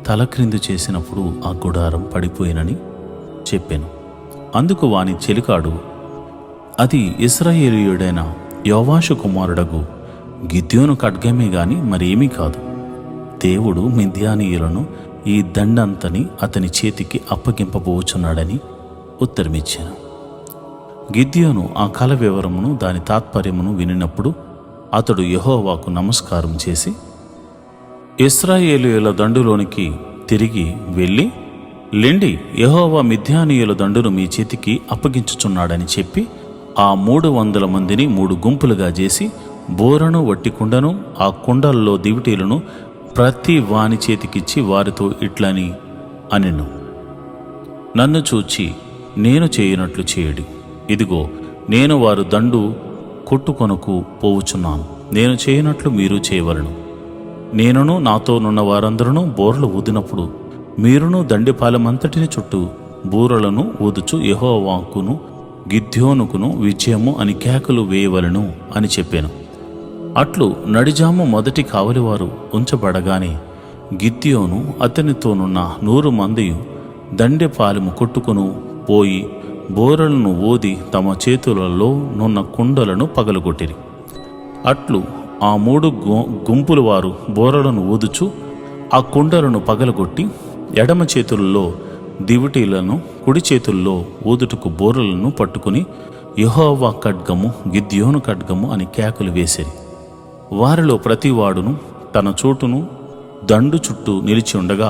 తల క్రిందు చేసినప్పుడు ఆ గుడారం పడిపోయినని చెప్పాను. అందుకు వాని చెలికాడు, అది ఇశ్రాయేలీయుడైన యోవాషు కుమారుడగు గిద్యోను ఖడ్గమే గాని మరేమీ కాదు. దేవుడు మిద్యానీయులను ఈ దండంతని అతని చేతికి అప్పగింపబోచున్నాడని ఉత్తరమిచ్చాను. గిద్యోను ఆ కల వివరమును దాని తాత్పర్యమును వినినప్పుడు అతడు యెహోవాకు నమస్కారం చేసి ఇశ్రాయేలీయుల దండులోనికి తిరిగి వెళ్ళి, లెండి, యెహోవా మిద్యానీయుల దండును మీ చేతికి అప్పగించుచున్నాడని చెప్పి ఆ 300 మందిని 3 గుంపులుగా చేసి బోరను వట్టి కుండను ఆ కుండల్లో దివిటీలను ప్రతి వాని చేతికిచ్చి వారితో ఇట్లని అనెను, నన్ను చూచి నేను చేయనట్లు చేయడి. ఇదిగో, నేను వారు దండు కొట్టుకొనకు పోవుచున్నాను. నేను చేయనట్లు మీరు చేయవలను. నేనును నాతో నున్న వారందరూ బోర్లు ఊదినప్పుడు మీరును దండిపాలెమంతటిని చుట్టూ బూరలను ఊదుచు యెహోవాకును గిద్యోనుకును విజయము అని కేకలు వేయవలను అని చెప్పాను. అట్లు నడిజాము మొదటి కావలివారు ఉంచబడగానే గిద్యోను అతనితోనున్న 100 మంది దండెపాలెము కొట్టుకును పోయి బోరలను ఊది తమ చేతులలో నున్న కుండలను పగలగొట్టిరి. అట్లు ఆ 3 గుంపుల వారు బోరలను ఊదుచు ఆ కుండలను పగలగొట్టి ఎడమ చేతుల్లో దివిటీలను కుడి చేతుల్లో ఊదుటకు బోరలను పట్టుకుని యెహోవా ఖడ్గము గిద్యోను ఖడ్గము అని కేకలు వేసిరి. వారిలో ప్రతివాడును తన చోటును దండు చుట్టూ నిలిచి ఉండగా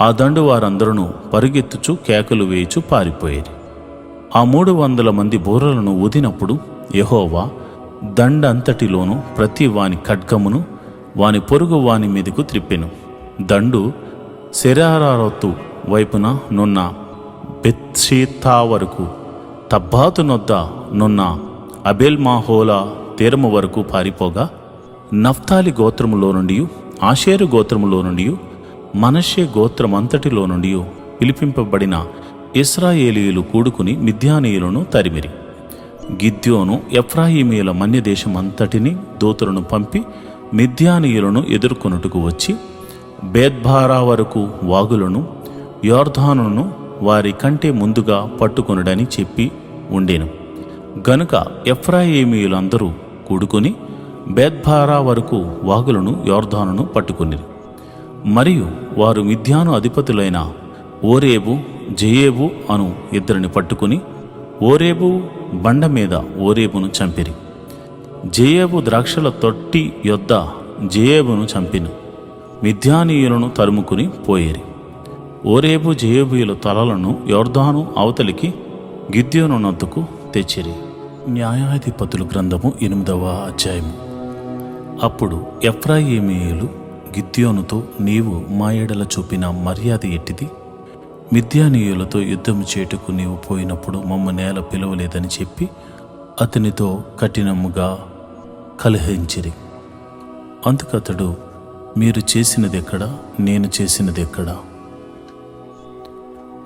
ఆ దండు వారందరూ పరుగెత్తుచు కేకలు వేయుచు పారిపోయేది. ఆ 300 మంది బోరలను ఊదినప్పుడు యెహోవా దండంతటిలోనూ ప్రతి వాని ఖడ్గమును వాని పొరుగు వాని మీదకు త్రిప్పెను. దండు శెరారాతు వైపున నున్న బెత్షితా వరకు, తబ్బాతు నొద్ద నున్న అబేల్మాహోలా తీరము వరకు పారిపోగా నఫ్తాలి గోత్రములో నుండి, ఆషేరు గోత్రములో నుండి, మనష్షే గోత్రమంతటిలో నుండి పిలిపింపబడిన ఇశ్రాయేలీయులు కూడుకుని మిద్యానీయులను తరిమిరి. గిద్యోను ఎఫ్రాయిమీయుల మన్యదేశమంతటిని దూతలను పంపి మిద్యానీయులను ఎదుర్కొనుటకు వచ్చి బేత్బారా వరకు వాగులను యోర్దానును వారి కంటే ముందుగా పట్టుకొనుడని చెప్పి ఉండెను. గనుక ఎఫ్రాయిమీయులందరూ కూడుకుని బేత్బారా వరకు వాగులను యోర్దానును పట్టుకొనిరి. మరియు వారు మిద్యాను అధిపతులైన ఓరేబు జయేబు అను 2 పట్టుకుని ఓరేబు బండ మీద ఓరేబును చంపిరి. జయేబు ద్రాక్షల తొట్టి యొద్ద జయేబును చంపిను. మిద్యానీయులను తరుముకుని పోయేరి. ఓరేబు జయేబుల తలలను యోర్దాను అవతలికి గిద్యోను నొద్దకు తెచ్చిరి. న్యాయాధిపతుల గ్రంథము 8వ అధ్యాయము. అప్పుడు ఎఫ్రాయిమీయులు గిద్యోనుతో, నీవు మా ఎడల చూపిన మర్యాద ఎట్టిది? మిద్యానీయులతో యుద్ధము చేయుటకు నీవు పోయినప్పుడు మమ్మ నేల పిలవలేదని చెప్పి అతనితో కఠినముగా కలహించిరి. అందుకతడు, మీరు చేసినదెక్కడా, నేను చేసినదెక్కడా?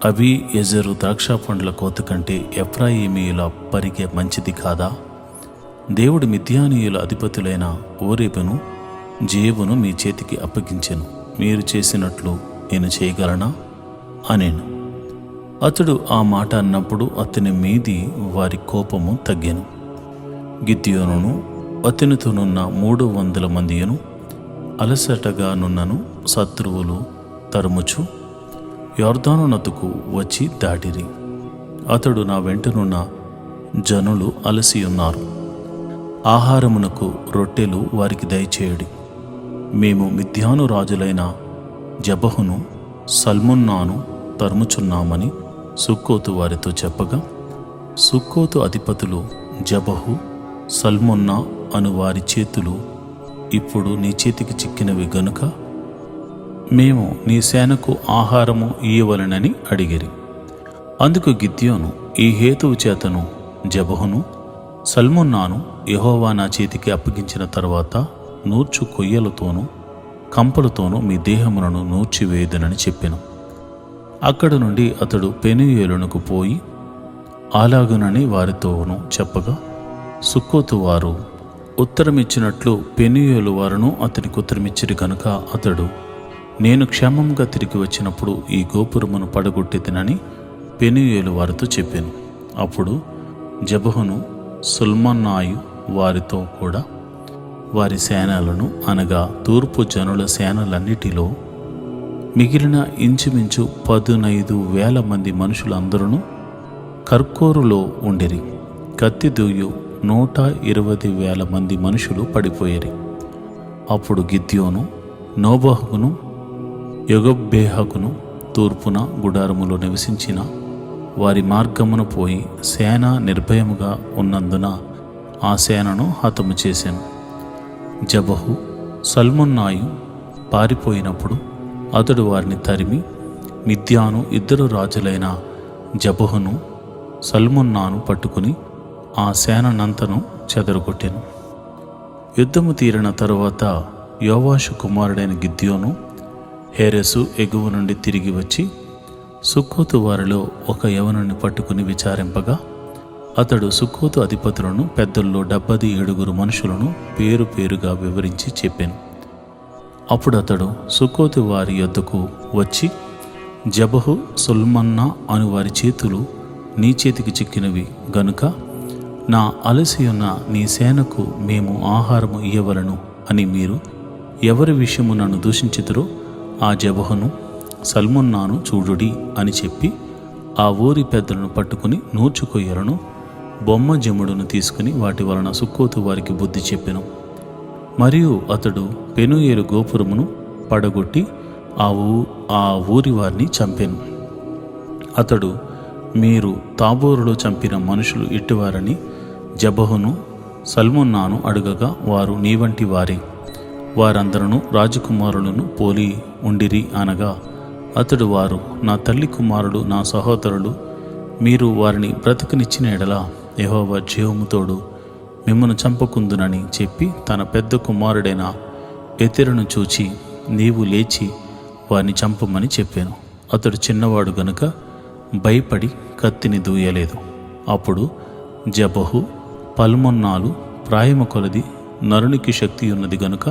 అవి ఎజరు ద్రాక్ష పండ్ల కోత కంటే ఎఫ్రాయిమీయుల పరిగె మంచిది కాదా? దేవుడు మిద్యానీయుల అధిపతులైన ఓరేబును జేబును మీ చేతికి అప్పగించెను. మీరు చేసినట్లు నేను చేయగలనా అనేను. అతడు ఆ మాట అన్నప్పుడు అతని మీది వారి కోపము తగ్గెను. గిద్యోనును అతనితోనున్న 300 మందియును అలసటగా నున్నను శత్రువులు తరుముచు యొర్దాను నదుకు వచ్చి దాటిరి. అతడు నా వెంటనున్న జనులు అలసి ఉన్నారు, ఆహారమునకు రొట్టెలు వారికి దయచేయడి. మేము మిద్యాను రాజులైన జబహును సల్మున్నాను తరుముచున్నామని సుక్కోతు వారితో చెప్పగా, సుక్కోతు అధిపతులు జబహు సల్మున్నా అను వారి చేతులు ఇప్పుడు నీ చేతికి చిక్కినవి గనుక మేము నీ సేనకు ఆహారము ఇయ్యవలెనని అడిగిరి. అందుకు గిద్యోను ఈ హేతువు చేతను జబహును సల్మున్నాను యెహోవా నా చేతికి అప్పగించిన తరువాత నూర్చు కొయ్యలతోనూ కంపలతోనూ మీ దేహములను నూర్చివేయుదునని చెప్పెను. అక్కడ నుండి అతడు పెనూయేలునకు పోయి అలాగునని వారితోనూ చెప్పగా, సుక్కోతు వారు ఉత్తరమిచ్చినట్లు పెనూయేలు వారును అతనికి ఉత్తరమిచ్చిరి కనుక అతడు నేను క్షేమంగా తిరిగి వచ్చినప్పుడు ఈ గోపురమును పడగొట్టెదనని పెనూయేలు వారితో చెప్పాను. అప్పుడు జబహును సుల్మన్నాయు వారితో కూడా వారి సేనలను అనగా తూర్పు జనుల సేనలన్నిటిలో మిగిలిన ఇంచుమించు 15,000 మంది మనుషులందరూ కర్కోరులో ఉండిరి. కత్తి దూయు 120,000 మంది మనుషులు పడిపోయిరి. అప్పుడు గిద్యోను నోబహుకును యొగబ్బేహకును తూర్పున గుడారములో నివసించిన వారి మార్గమును పోయి సేన నిర్భయముగా ఉన్నందున ఆ సేనను హతము చేశాను. జబహు సల్మున్నాయు పారిపోయినప్పుడు అతడు వారిని తరిమి మిద్యాను 2 రాజులైన జబహును సల్మున్నాను పట్టుకుని ఆ సేననంతను చెదరగొట్టెను. యుద్ధము తీరిన తరువాత యోవాషు కుమారుడైన గిద్యోను హేరెసు ఎగువ నుండి తిరిగి వచ్చి సుక్కోతు వారిలో ఒక యవనుని పట్టుకుని విచారింపగా, అతడు సుక్కోతు అధిపతులను పెద్దల్లో 77 మనుషులను పేరు పేరుగా వివరించి చెప్పాను. అప్పుడు అతడు సుక్కోతు వారి యొద్దకు వచ్చి, జబహు సుల్మన్నా అను వారి చేతులు నీ చేతికి చిక్కినవి గనుక నా అలసియున్న నీ సేనకు మేము ఆహారము ఇయ్యవలను అని మీరు ఎవరి విషయము నన్ను దూషించుదురో ఆ జబహును సల్మున్నాను చూడుడి అని చెప్పి ఆ ఊరి పెద్దలను పట్టుకుని నూర్చుకొయ్యలను బొమ్మ జముడును తీసుకుని వాటి వలన సుక్కోతు వారికి బుద్ధి చెప్పెను. మరియు అతడు పెనూయేలు గోపురమును పడగొట్టి ఆ ఊరి వారిని చంపెను. అతడు మీరు తాబోరులో చంపిన మనుషులు ఇట్టువారని జబహును సల్మున్నాను అడుగగా, వారు నీ వంటి వారే, వారందరూ రాజకుమారులను పోలి ఉండిరి అనగా, అతడు వారు నా తల్లి కుమారుడు నా సహోదరులు, మీరు వారిని బ్రతకనిచ్చిన ఎడల యెహోవా జీవముతోడు మిమ్మను చంపకుందునని చెప్పి తన పెద్ద కుమారుడైన ఎతెరును చూచి నీవు లేచి వారిని చంపమని చెప్పాను. అతడు చిన్నవాడు గనుక భయపడి కత్తిని దూయలేదు. అప్పుడు జబహు పల్మొన్నాలు ప్రాయము కొలది నరునికి శక్తి ఉన్నది గనుక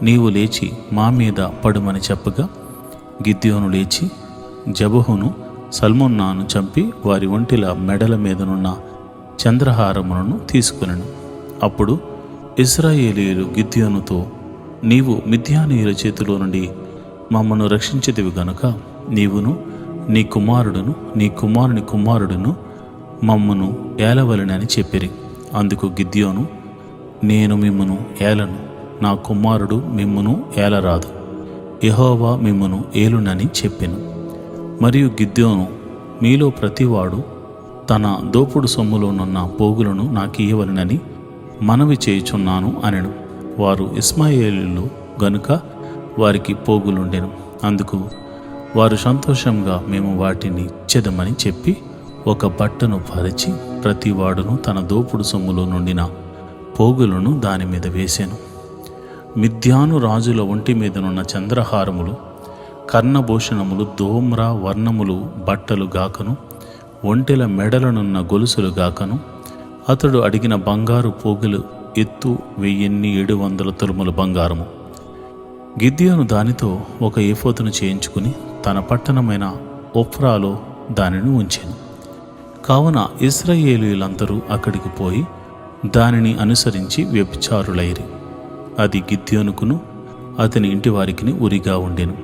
నీవు లేచి మా మీద పడుమని చెప్పగా, గిద్యోను లేచి జబహును సల్మున్నాను చంపి వారి ఒంటిల మెడల మీదనున్న చంద్రహారములను తీసుకునెను. అప్పుడు ఇశ్రాయేలీయులు గిద్యోనుతో, నీవు మిద్యానీయుల చేతిలో నుండి మమ్మను రక్షించితివి గనుక నీవును నీ కుమారుడును నీ కుమారుని కుమారుడును మమ్మను ఏలవలెనని చెప్పిరి. అందుకు గిద్యోను, నేను మిమ్మును ఏలను, నా కుమారుడు మిమ్మును ఏలరాదు, యెహోవా మిమ్మును ఏలునని చెప్పెను. మరియు గిద్యోను, మీలో ప్రతివాడు తన దోపుడు సొమ్ములోనున్న పోగులను నాకియ్యవలెనని మనవి చేయుచున్నాను అనెను. వారు ఇశ్మాయేలీయులు గనుక వారికి పోగులుండెను. అందుకు వారు సంతోషంగా మేము వాటిని ఇచ్చెదమని చెప్పి ఒక బట్టను పరిచి ప్రతివాడును తన దోపుడు సొమ్ములో నుండిన పోగులను దాని మీద వేశాను. మిద్యాను రాజుల ఒంటి మీదనున్న చంద్రహారములు, కర్ణభూషణములు, ధూమ్ర వర్ణములు బట్టలు గాకను, ఒంటెల మెడలనున్న గొలుసులు గాకను, అతడు అడిగిన బంగారు పోగులు ఎత్తు 1700 తులముల బంగారము. గిద్యోను దానితో ఒక ఏఫోతును చేయించుకుని తన పట్టణమైన ఒఫ్రాలో దానిని ఉంచెను. కావున ఇశ్రాయేలీయులందరూ అక్కడికి పోయి దానిని అనుసరించి వ్యభిచారులైరి. అది గిద్యోనుకును అతని ఇంటి వారికిని ఉరిగా ఉండెను.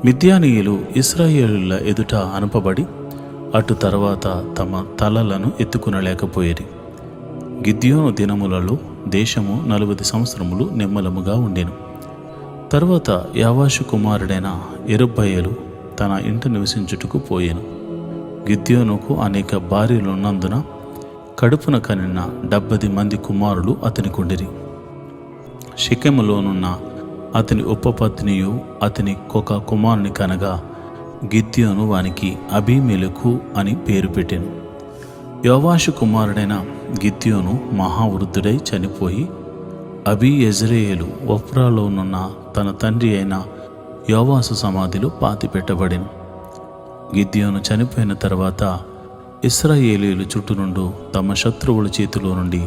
మిద్యానీయులు ఇశ్రాయేలీయుల ఎదుట అనపబడి అటు తర్వాత తమ తలలను ఎత్తుకునలేకపోయేరి. గిద్యోను దినములలో దేశము 40 సంవత్సరములు నిమ్మలముగా ఉండెను. తరువాత యావాషు కుమారుడైన యెరుబ్బయలు తన ఇంట నివసించుటకు పోయెను. గిద్యోనుకు అనేక భార్యలున్నందున కడుపున కనిన 70 మంది కుమారులు అతనికుండిరి. షెకెములోనున్న అతని ఉపపత్నియు అతని ఒక కుమారుని కనగా గిద్యోను వానికి అబీమెలెకు అని పేరు పెట్టెను. యోవాషు కుమారుడైన గిద్యోను మహావృద్ధుడై చనిపోయి అబీయెజ్రెయేలు ఒఫ్రాలోనున్న తన తండ్రి అయిన యోవాసు సమాధిలో పాతిపెట్టబడెను. గిద్యోను చనిపోయిన తర్వాత ఇశ్రాయేలీయులు చుట్టూ నుండి తమ శత్రువుల చేతిలో నుండి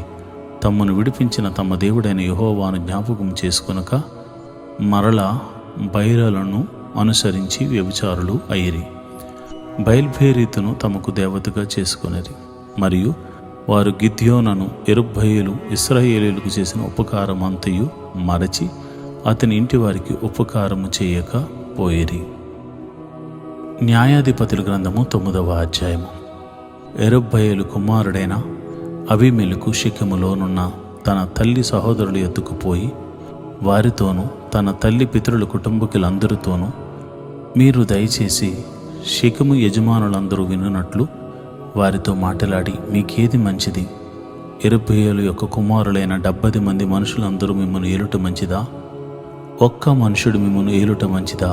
తమను విడిపించిన తమ దేవుడైన యెహోవాను జ్ఞాపకం చేసుకొనక మరలా బయలులను అనుసరించి వ్యభిచారులు అయ్యిరి. బయల్బేరీతును తమకు దేవతగా చేసుకొనిరి. మరియు వారు గిద్యోనును యెరుబ్బయలు ఇశ్రాయేలీయులకు చేసిన ఉపకారం అంతయు మరచి అతని ఇంటి వారికి ఉపకారము చేయక పోయిరి. న్యాయాధిపతుల గ్రంథము 9వ అధ్యాయము. యెరుబ్బయలు కుమారుడైన అబీమెలెకు షెకెములోనున్న తన తల్లి సహోదరుల ఎద్దుకు పోయి వారితోనూ తన తల్లి పితరుల కుటుంబకులందరితోనూ, మీరు దయచేసి షెకెము యజమానులందరూ వినున్నట్లు వారితో మాట్లాడి మీకేది మంచిది? యెరుబ్బయలు యొక్క కుమారులైన 70 మంది మనుషులందరూ మిమ్మల్ని ఏలుట మంచిదా? ఒక్క మనుషుడు మిమ్మల్ని ఏలుట మంచిదా?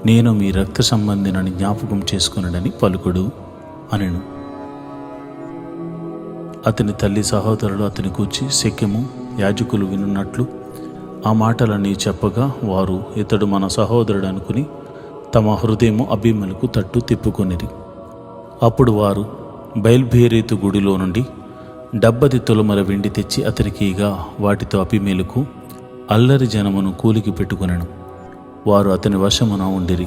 నేను మీ రక్త సంబంధినని జ్ఞాపకం చేసుకున్నాడని పలుకుడు అనెను. అతని తల్లి సహోదరులు అతని కూర్చి షెకెము యాజకులు వినున్నట్లు ఆ మాటలన్నీ చెప్పగా వారు ఇతడు మన సహోదరుడు అనుకుని తమ హృదయము అబీమెలెకు తట్టు తిప్పుకొనిరి. అప్పుడు వారు బయల్బేరీతు గుడిలో నుండి 70 తులముల వెండి తెచ్చి అతనికి ఇగా వాటితో అబీమెలెకు అల్లరి జనమును కూలికి పెట్టుకొనెను. వారు అతని వశమున ఉండిరి.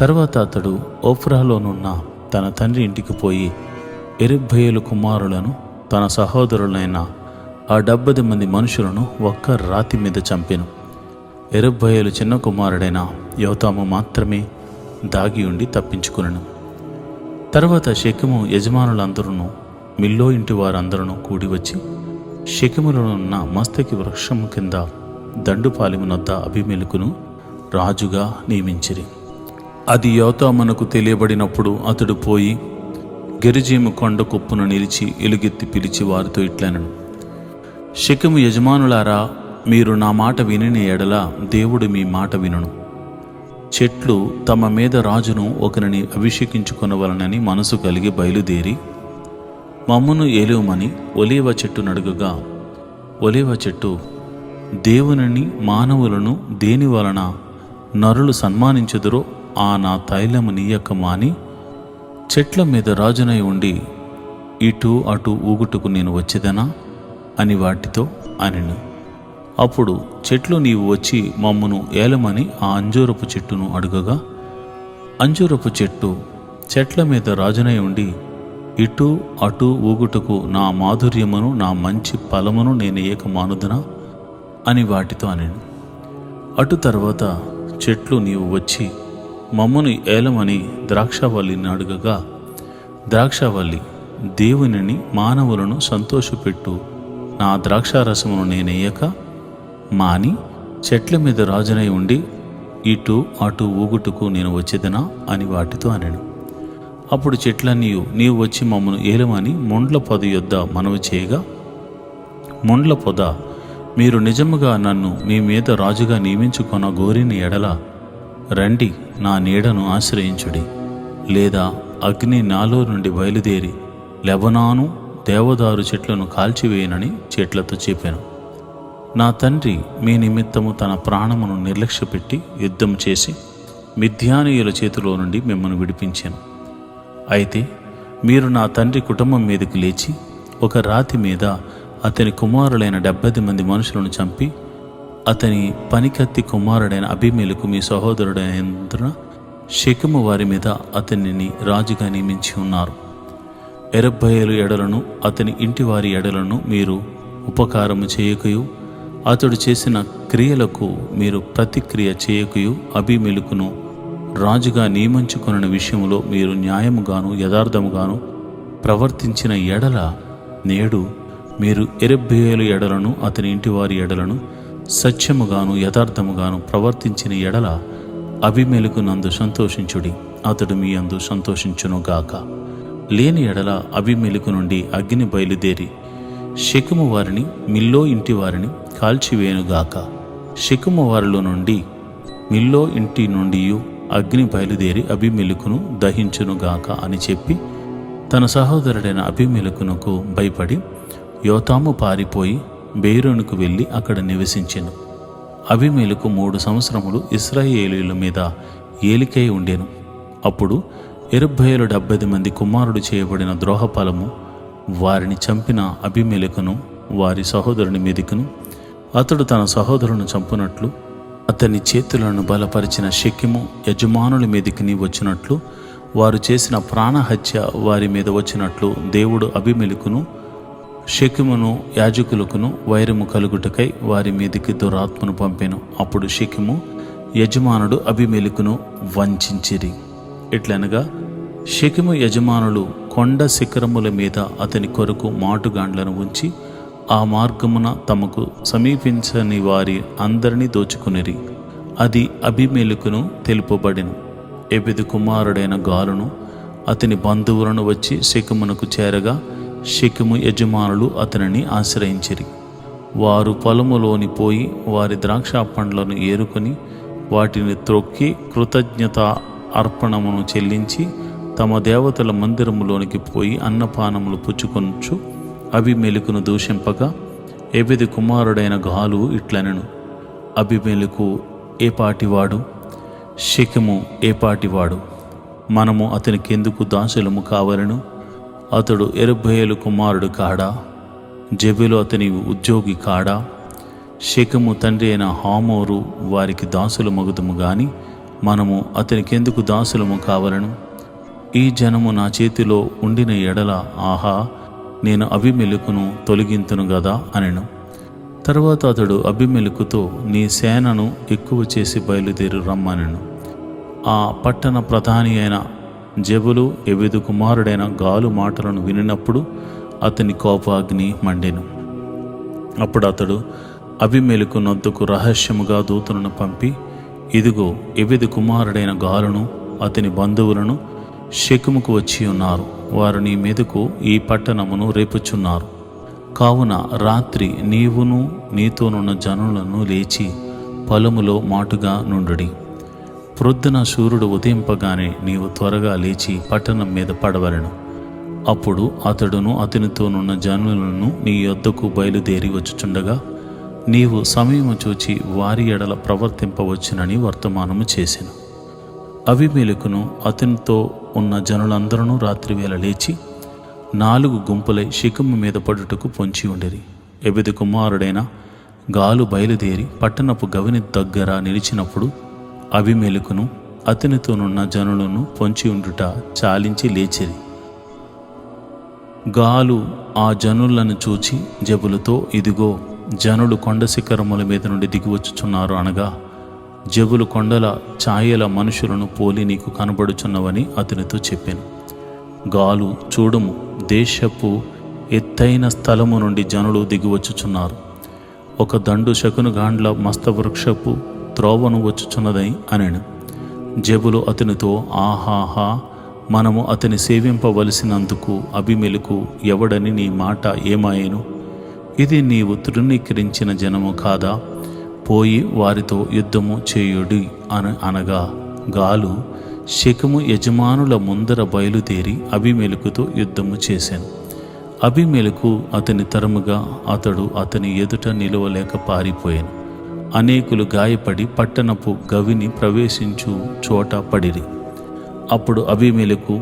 తర్వాత అతడు ఓఫ్రాలోనున్న తన తండ్రి ఇంటికి పోయి యెరుబ్బయలు కుమారులను తన సహోదరులైన ఆ 70 మంది మనుషులను ఒక్క రాతి మీద చంపెను. యెరుబ్బయలు చిన్న కుమారుడైన యోతాము మాత్రమే దాగి ఉండి తప్పించుకొనెను. తర్వాత షెకెము యజమానులందరూ మిల్లో ఇంటి వారందరూ కూడి వచ్చి షెకెములో ఉన్న మస్తకి వృక్షము కింద దండుపాలెమునొద్ద అబీమెలెకును రాజుగా నియమించిరి. అది యోతామునకు తెలియబడినప్పుడు అతడు పోయి గెరిజీము కొండ కొప్పున నిలిచి ఎలుగెత్తి పిలిచి వారితో ఇట్లనెను, షెకెము యజమానులారా, మీరు నా మాట వినని ఎడల దేవుడు మీ మాట వినును. చెట్లు తమ మీద రాజును ఒకరిని అభిషేకించుకొనవలనని మనసు కలిగి బయలుదేరి మమ్మును ఏలుమని ఒలీవ చెట్టు నడుగగా, ఒలీవ చెట్టు దేవునిని మానవులను దేని వలన నరులు సన్మానించుదురో ఆ నా తైలము నీయక మాని చెట్ల మీద రాజునై ఉండి ఇటు అటు ఊగుటకు నేను వచ్చేదనా అని వాటితో అనెను. అప్పుడు చెట్లు నీవు వచ్చి మమ్మును ఏలమని ఆ అంజూరపు చెట్టును అడుగగా, అంజూరపు చెట్టు చెట్ల మీద రాజునై ఉండి ఇటు అటు ఊగుటకు నా మాధుర్యమును నా మంచి ఫలమును నేను ఏక మానుదునా అని వాటితో అనెను. అటు తర్వాత చెట్లు నీవు వచ్చి మమ్మును ఏలమని ద్రాక్షవల్లిని అడుగగా, ద్రాక్షవల్లి దేవునిని మానవులను సంతోషపెట్టు నా ద్రాక్షారసమును నేనేయక మాని చెట్ల మీద రాజునై ఉండి ఇటు అటు ఊగుటకు నేను వచ్చేదనా అని వాటితో అనెను. అప్పుడు చెట్లన్నీ నీవు వచ్చి మమ్మను ఏలమని ముండ్ల పొద యొద్ద మనవి చేయగా, ముండ్ల పొద, మీరు నిజముగా నన్ను మీ మీద రాజుగా నియమించుకొన గోరిన ఎడల రండి, నా నీడను ఆశ్రయించుడి, లేదా అగ్ని నాలో నుండి బయలుదేరి లెబనాను దేవదారు చెట్లను కాల్చివేయనని చెట్లతో చెప్పాను. నా తండ్రి మీ నిమిత్తము తన ప్రాణమును నిర్లక్ష్యపెట్టి యుద్ధం చేసి మిద్యానీయుల చేతిలో నుండి మిమ్మల్ని విడిపించాను. అయితే మీరు నా తండ్రి కుటుంబం మీదకి లేచి ఒక రాతి మీద అతని కుమారులైన 70 మంది మనుషులను చంపి అతని పనికత్తి కుమారుడైన అబీమెలెకు మీ సహోదరుడైనందున షెకెము వారి మీద అతనిని రాజుగా నియమించి ఉన్నారు. యెరుబ్బయలు ఎడలను అతని ఇంటి వారి ఎడలను మీరు ఉపకారము చేయకయు, అతడు చేసిన క్రియలకు మీరు ప్రతిక్రియ చేయకయు, అబీమెలెకును రాజుగా నియమించుకొనిన విషయంలో మీరు న్యాయముగాను యథార్థముగాను ప్రవర్తించిన ఎడల, నేడు మీరు యెరుబ్బయలు ఎడలను అతని ఇంటి వారి ఎడలను సత్యముగాను యథార్థముగాను ప్రవర్తించిన ఎడల అబీమెలెకునందు సంతోషించుడి, అతడు మీ యందు సంతోషించునుగాక. లేని ఎడల అబీమెలెకు నుండి అగ్ని బయలుదేరి షెకెము వారిని మిల్లో ఇంటి వారిని కాల్చివేయునుగాక. షెకెము వారిలో నుండి మిల్లో ఇంటి నుండి అగ్ని బయలుదేరి అబీమెలెకును దహించునుగాక అని చెప్పి తన సహోదరుడైన అబీమెలెకునకు భయపడి యోతాము పారిపోయి బేరోనుకు వెళ్ళి అక్కడ నివసించెను. అబీమెలెకు 3 సంవత్సరములు ఇశ్రాయేలీయుల మీద ఏలికై ఉండెను. అప్పుడు యెరుబ్బయలు 70 మంది కుమారుడు చేయబడిన ద్రోహఫలము వారిని చంపిన అబీమెలెకును వారి సహోదరుని మీదికును, అతడు తన సహోదరుని చంపునట్లు అతని చేతులను బలపరిచిన షెకెము యజమానుల మీదికి వచ్చినట్లు, వారు చేసిన ప్రాణహత్య వారి మీద వచ్చినట్లు దేవుడు అబీమెలెకును షెకెమును యాజకులకును వైరము కలుగుటకై వారి మీదికి దురాత్మను పంపెను. అప్పుడు షెకెము యజమానుడు అబీమెలెకును వంచిరి. ఎట్లనగా షెకెము యజమానులు కొండ శిఖరముల మీద అతని కొరకు మాటుగాండ్లను ఉంచి ఆ మార్గమున తమకు సమీపించని వారి అందరినీ దోచుకునిరి. అది అబీమెలెకును తెలుపబడెను. ఎబెదు కుమారుడైన గాలును అతని బంధువులను వచ్చి షెకెమునకు చేరగా షెకెము యజమానులు అతనిని ఆశ్రయించిరి. వారు పొలములోని పోయి వారి ద్రాక్ష పండ్లను ఏరుకొని వాటిని త్రొక్కి కృతజ్ఞత అర్పణమును చెల్లించి తమ దేవతల మందిరములోనికి పోయి అన్నపానములు పుచ్చుకొనుచు అబీమెలెకును దూషింపగా, ఎబెదు కుమారుడైన గాలు ఇట్లనెను, అబీమెలెకు ఏపాటివాడు, షెకెము ఏపాటివాడు, మనము అతనికెందుకు దాసులము కావలెను? అతడు యెరుబ్బయలు కుమారుడు కాడా? జెబులు అతని ఉద్యోగి కాడా? షెకెము తండ్రి అయిన హామోరు వారికి దాసుల మగుదుము గాని మనము అతనికెందుకు దాసులము కావలను? ఈ జనము నా చేతిలో ఉండిన ఎడల ఆహా, నేను అబీమెలెకును తొలగింతును గదా అనెను. తరువాత అతడు అబీమెలెకుతో, నీ సేనను ఎక్కువ చేసి బయలుదేరి రమ్మనెను. ఆ పట్టణ ప్రధాని అయిన జెబులు ఎబెదు కుమారుడైన గాలు మాటలను వినినప్పుడు అతని కోపాగ్ని మండెను. అప్పుడు అతడు అబీమెలెకు నొద్దకు రహస్యముగా దూతలను పంపి, ఇదిగో ఎబెదు కుమారుడైన గాలును అతని బంధువులను షెకెముకు వచ్చి ఉన్నారు. వారు నీ మీదకు ఈ పట్టణమును రేపుచున్నారు. కావున రాత్రి నీవును నీతోనున్న జనులను లేచి పొలములో మాటుగా నుండుడి. ప్రొద్దున సూర్యుడు ఉదయింపగానే నీవు త్వరగా లేచి పట్టణం మీద పడవలెను. అప్పుడు అతడును అతనితోనున్న జనులను నీ యొద్దకు బయలుదేరి వచ్చుచుండగా నీవు సమయము చూచి వారి ఎడల ప్రవర్తింపవచ్చునని వర్తమానము చేసెను. అబీమెలెకును అతనితో ఉన్న జనులందరూ రాత్రివేళ లేచి 4 గుంపులై షెకెము మీద పడుటకు పొంచి ఉండిరి. ఎబెదు కుమారుడైన గాలు బయలుదేరి పట్టణపు గవిని దగ్గర నిలిచినప్పుడు అబీమెలెకును అతనితోనున్న జనులను పొంచి ఉండుట చాలించి లేచిరి. గాలు ఆ జనులను చూచి జెబులతో, ఇదిగో జనులు కొండ శిఖరముల మీద నుండి దిగివచ్చుచున్నారు అనగా, జెబులు కొండల ఛాయల మనుషులను పోలి నీకు కనబడుచున్నవని అతనితో చెప్పాను. గాలు, చూడుము, దేశపు ఎత్తైన స్థలము నుండి జనులు దిగివచ్చుచున్నారు. ఒక దండు శకునగాండ్ల మస్తవృక్షపు త్రోవను వచ్చుచున్నదని అనెను. జెబులు అతనితో, ఆహాహా, మనము అతని సేవింపవలసినందుకు అబీమెలెకు ఎవడని నీ మాట ఏమాయెను? ఇది నీవు తృణీకరించిన జనము కాదా? పోయి వారితో యుద్ధము చేయుడి అనగా గాలు షెకెము యజమానుల ముందర బయలుదేరి అబీమెలెకుతో యుద్ధము చేశాను. అబీమెలెకు అతని తరుముగా అతడు అతని ఎదుట నిలవలేక పారిపోయాను. అనేకులు గాయపడి పట్టణపు గవిని ప్రవేశించు చోట పడిరి. అప్పుడు అబీమెలెకు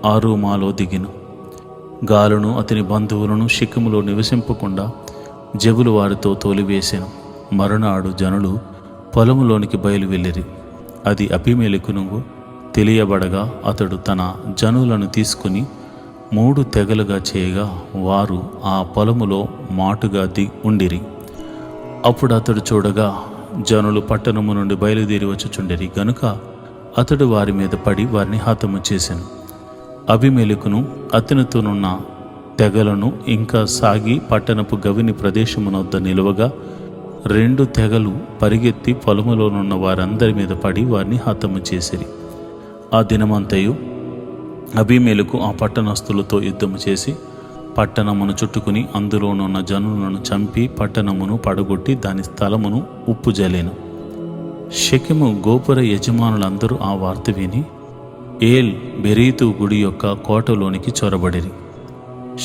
ఆరూమాలో దిగిను. గాలును అతని బంధువులను షెకెములో నివసింపకుండా జెబులు వారితో తోలివేశాను. మరునాడు జనులు పొలములోనికి బయలు వెళ్ళిరి. అది అబీమెలెకును తెలియబడగా అతడు తన జనులను తీసుకుని 3 తెగలుగా చేయగా వారు ఆ పొలములో మాటుగా ఉండిరి. అప్పుడు అతడు చూడగా జనులు పట్టణము నుండి బయలుదేరి వచ్చుచుండిరి గనుక అతడు వారి మీద పడి వారిని హతము చేసెను. అబీమెలెకును అతనితోనున్న తెగలను ఇంకా సాగి పట్టణపు గవిని ప్రదేశమునొద్ద నిలువగా 2 తెగలు పరిగెత్తి పొలములోనున్న వారందరి మీద పడి వారిని హతము చేసిరి. ఆ దినమంతయు అబీమెలెకు ఆ పట్టణస్థులతో యుద్ధము చేసి పట్టణమును చుట్టుకుని అందులోనున్న జనులను చంపి పట్టణమును పడగొట్టి దాని స్థలమును ఉప్పు జల్లేను. షెకెము గోపుర యజమానులందరూ ఆ వార్త విని ఏల్ బెరీతు గుడి యొక్క కోటలోనికి చొరబడిరి.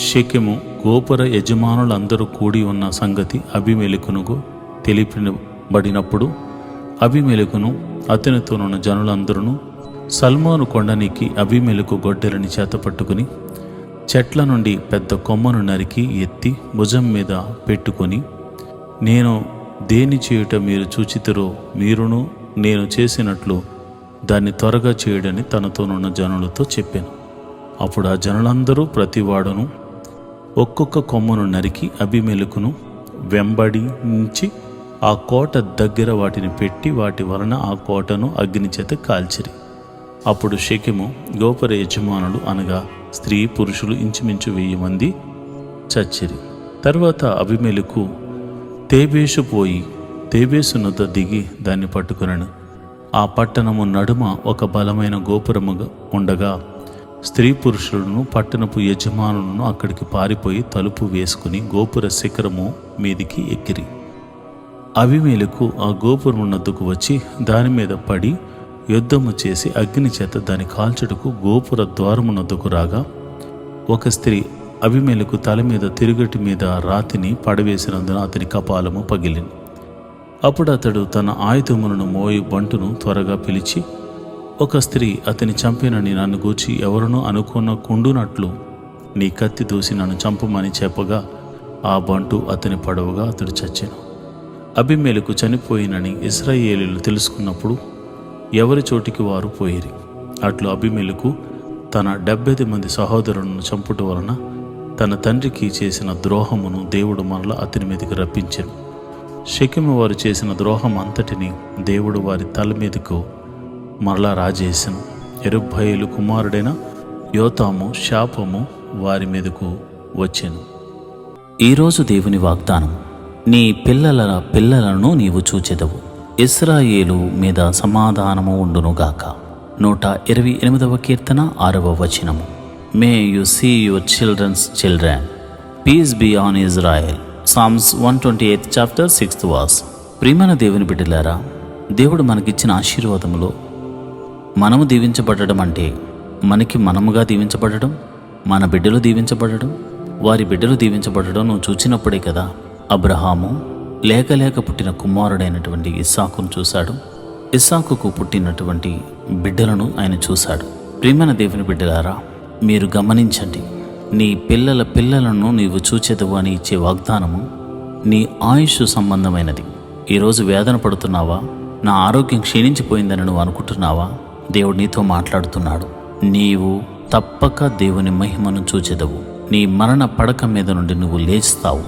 షెకెము గోపుర యజమానులందరూ కూడి ఉన్న సంగతి అబీమెలెకునకు తెలియబడినప్పుడు అబీమెలెకును అతనితోనున్న జనులందరూ సల్మోను కొండనికి అబీమెలెకు గొడ్డలిని చేతపట్టుకుని చెట్ల నుండి పెద్ద కొమ్మను నరికి ఎత్తి భుజం మీద పెట్టుకొని, నేను దేని చేయుట మీరు చూచితిరో మీరును నేను చేసినట్లు దాన్ని త్వరగా చేయడని తనతోనున్న జనులతో చెప్పాను. అప్పుడు ఆ జనులందరూ ప్రతివాడును ఒక్కొక్క కొమ్మను నరికి అబీమెలెకును వెంబడించి ఆ కోట దగ్గర వాటిని పెట్టి వాటి వలన ఆ కోటను అగ్ని చేత కాల్చిరి. అప్పుడు షెకెము గోపుర యజమానులు అనగా స్త్రీ పురుషులు ఇంచుమించు 1000 మంది చచ్చిరి. తర్వాత అబీమెలెకు తేబేసు పోయి తేబేసు నొద్ద దిగి దాన్ని పట్టుకొనెను. ఆ పట్టణము నడుమ ఒక బలమైన గోపురము ఉండగా స్త్రీ పురుషులను పట్టణపు యజమానులను అక్కడికి పారిపోయి తలుపు వేసుకుని గోపుర శిఖరము మీదికి ఎక్కిరి. అబీమెలెకు ఆ గోపురము నొద్దకు వచ్చి దాని మీద పడి యుద్ధము చేసి అగ్ని చేత దాని కాల్చుటకు గోపుర ద్వారము నొద్దకు రాగా ఒక స్త్రీ అబీమెలెకు తల మీద తిరుగటి మీద రాతిని పడవేసినందున అతని కపాలము పగిలింది. అప్పుడు అతడు తన ఆయుధములను మోయి బంటును త్వరగా పిలిచి, ఒక స్త్రీ అతని చంపినని నన్ను గూర్చి ఎవరునూ అనుకున్నకుండునట్లు నీ కత్తి దూసి నన్ను చంపమని చెప్పగా ఆ బంటు అతని పడవగా అతడు చచ్చెను. అబీమెలెకు చనిపోయినని ఇశ్రాయేలీయులు తెలుసుకున్నప్పుడు ఎవరి చోటికి వారు పోయిరి. అట్లు అబీమెలెకు తన 70 మంది సహోదరులను చంపుట వలన తన తండ్రికి చేసిన ద్రోహమును దేవుడు మరల అతని మీదకి రప్పించెను. షెకెము వారు చేసిన ద్రోహం అంతటిని దేవుడు వారి తల మీదకు మరలా రాజేసెను. యెరుబ్బయలు కుమారుడైన యోతాము శాపము వారి మీదకు వచ్చెను. ఈరోజు దేవుని వాగ్దానం, నీ పిల్లల పిల్లలను నీవు చూచెదవు, ఇశ్రాయేలు మీద సమాధానము ఉండునుగాక. 128వ కీర్తన 6వ వచనము. May you see your childrens children, peace be on Israel. Psalms 128th chapter 6th verse. ప్రియమైన దేవుని బిడ్డలారా, దేవుడు మనకిచ్చిన ఆశీర్వాదములో మనము దీవించబడడం అంటే మనముగా దీవించబడడం, మన బిడ్డలు దీవించబడడం, వారి బిడ్డలు దీవించబడడం నువ్వు చూచినప్పుడే కదా అబ్రహాము లేక పుట్టిన కుమారుడైనటువంటి ఇస్సాకును చూశాడు. ఇస్సాకుకు పుట్టినటువంటి బిడ్డలను ఆయన చూశాడు. ప్రియమైన దేవుని బిడ్డలారా, మీరు గమనించండి, నీ పిల్లల పిల్లలను నీవు చూచెదవు అని ఇచ్చే వాగ్దానము నీ ఆయుష్ సంబంధమైనది. ఈరోజు వేదన పడుతున్నావా? నా ఆరోగ్యం క్షీణించిపోయిందని నువ్వు అనుకుంటున్నావా? దేవుడు నీతో మాట్లాడుతున్నాడు. నీవు తప్పక దేవుని మహిమను చూచెదవు. నీ మరణ పడక మీద నుండి నువ్వు లేస్తావు.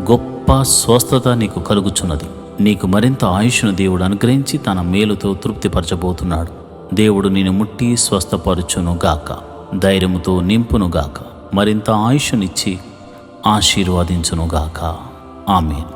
గొప్ప స్వస్థత నీకు కలుగుచున్నది. నీకు మరింత ఆయుష్ను దేవుడు అనుగ్రహించి తన మేలుతో తృప్తిపరచబోతున్నాడు. దేవుడు నిన్ను ముట్టి స్వస్థపరచునుగాక, ధైర్యముతో నింపునుగాక, మరింత ఆయుష్నిచ్చి ఆశీర్వదించునుగాక. ఆమేన్.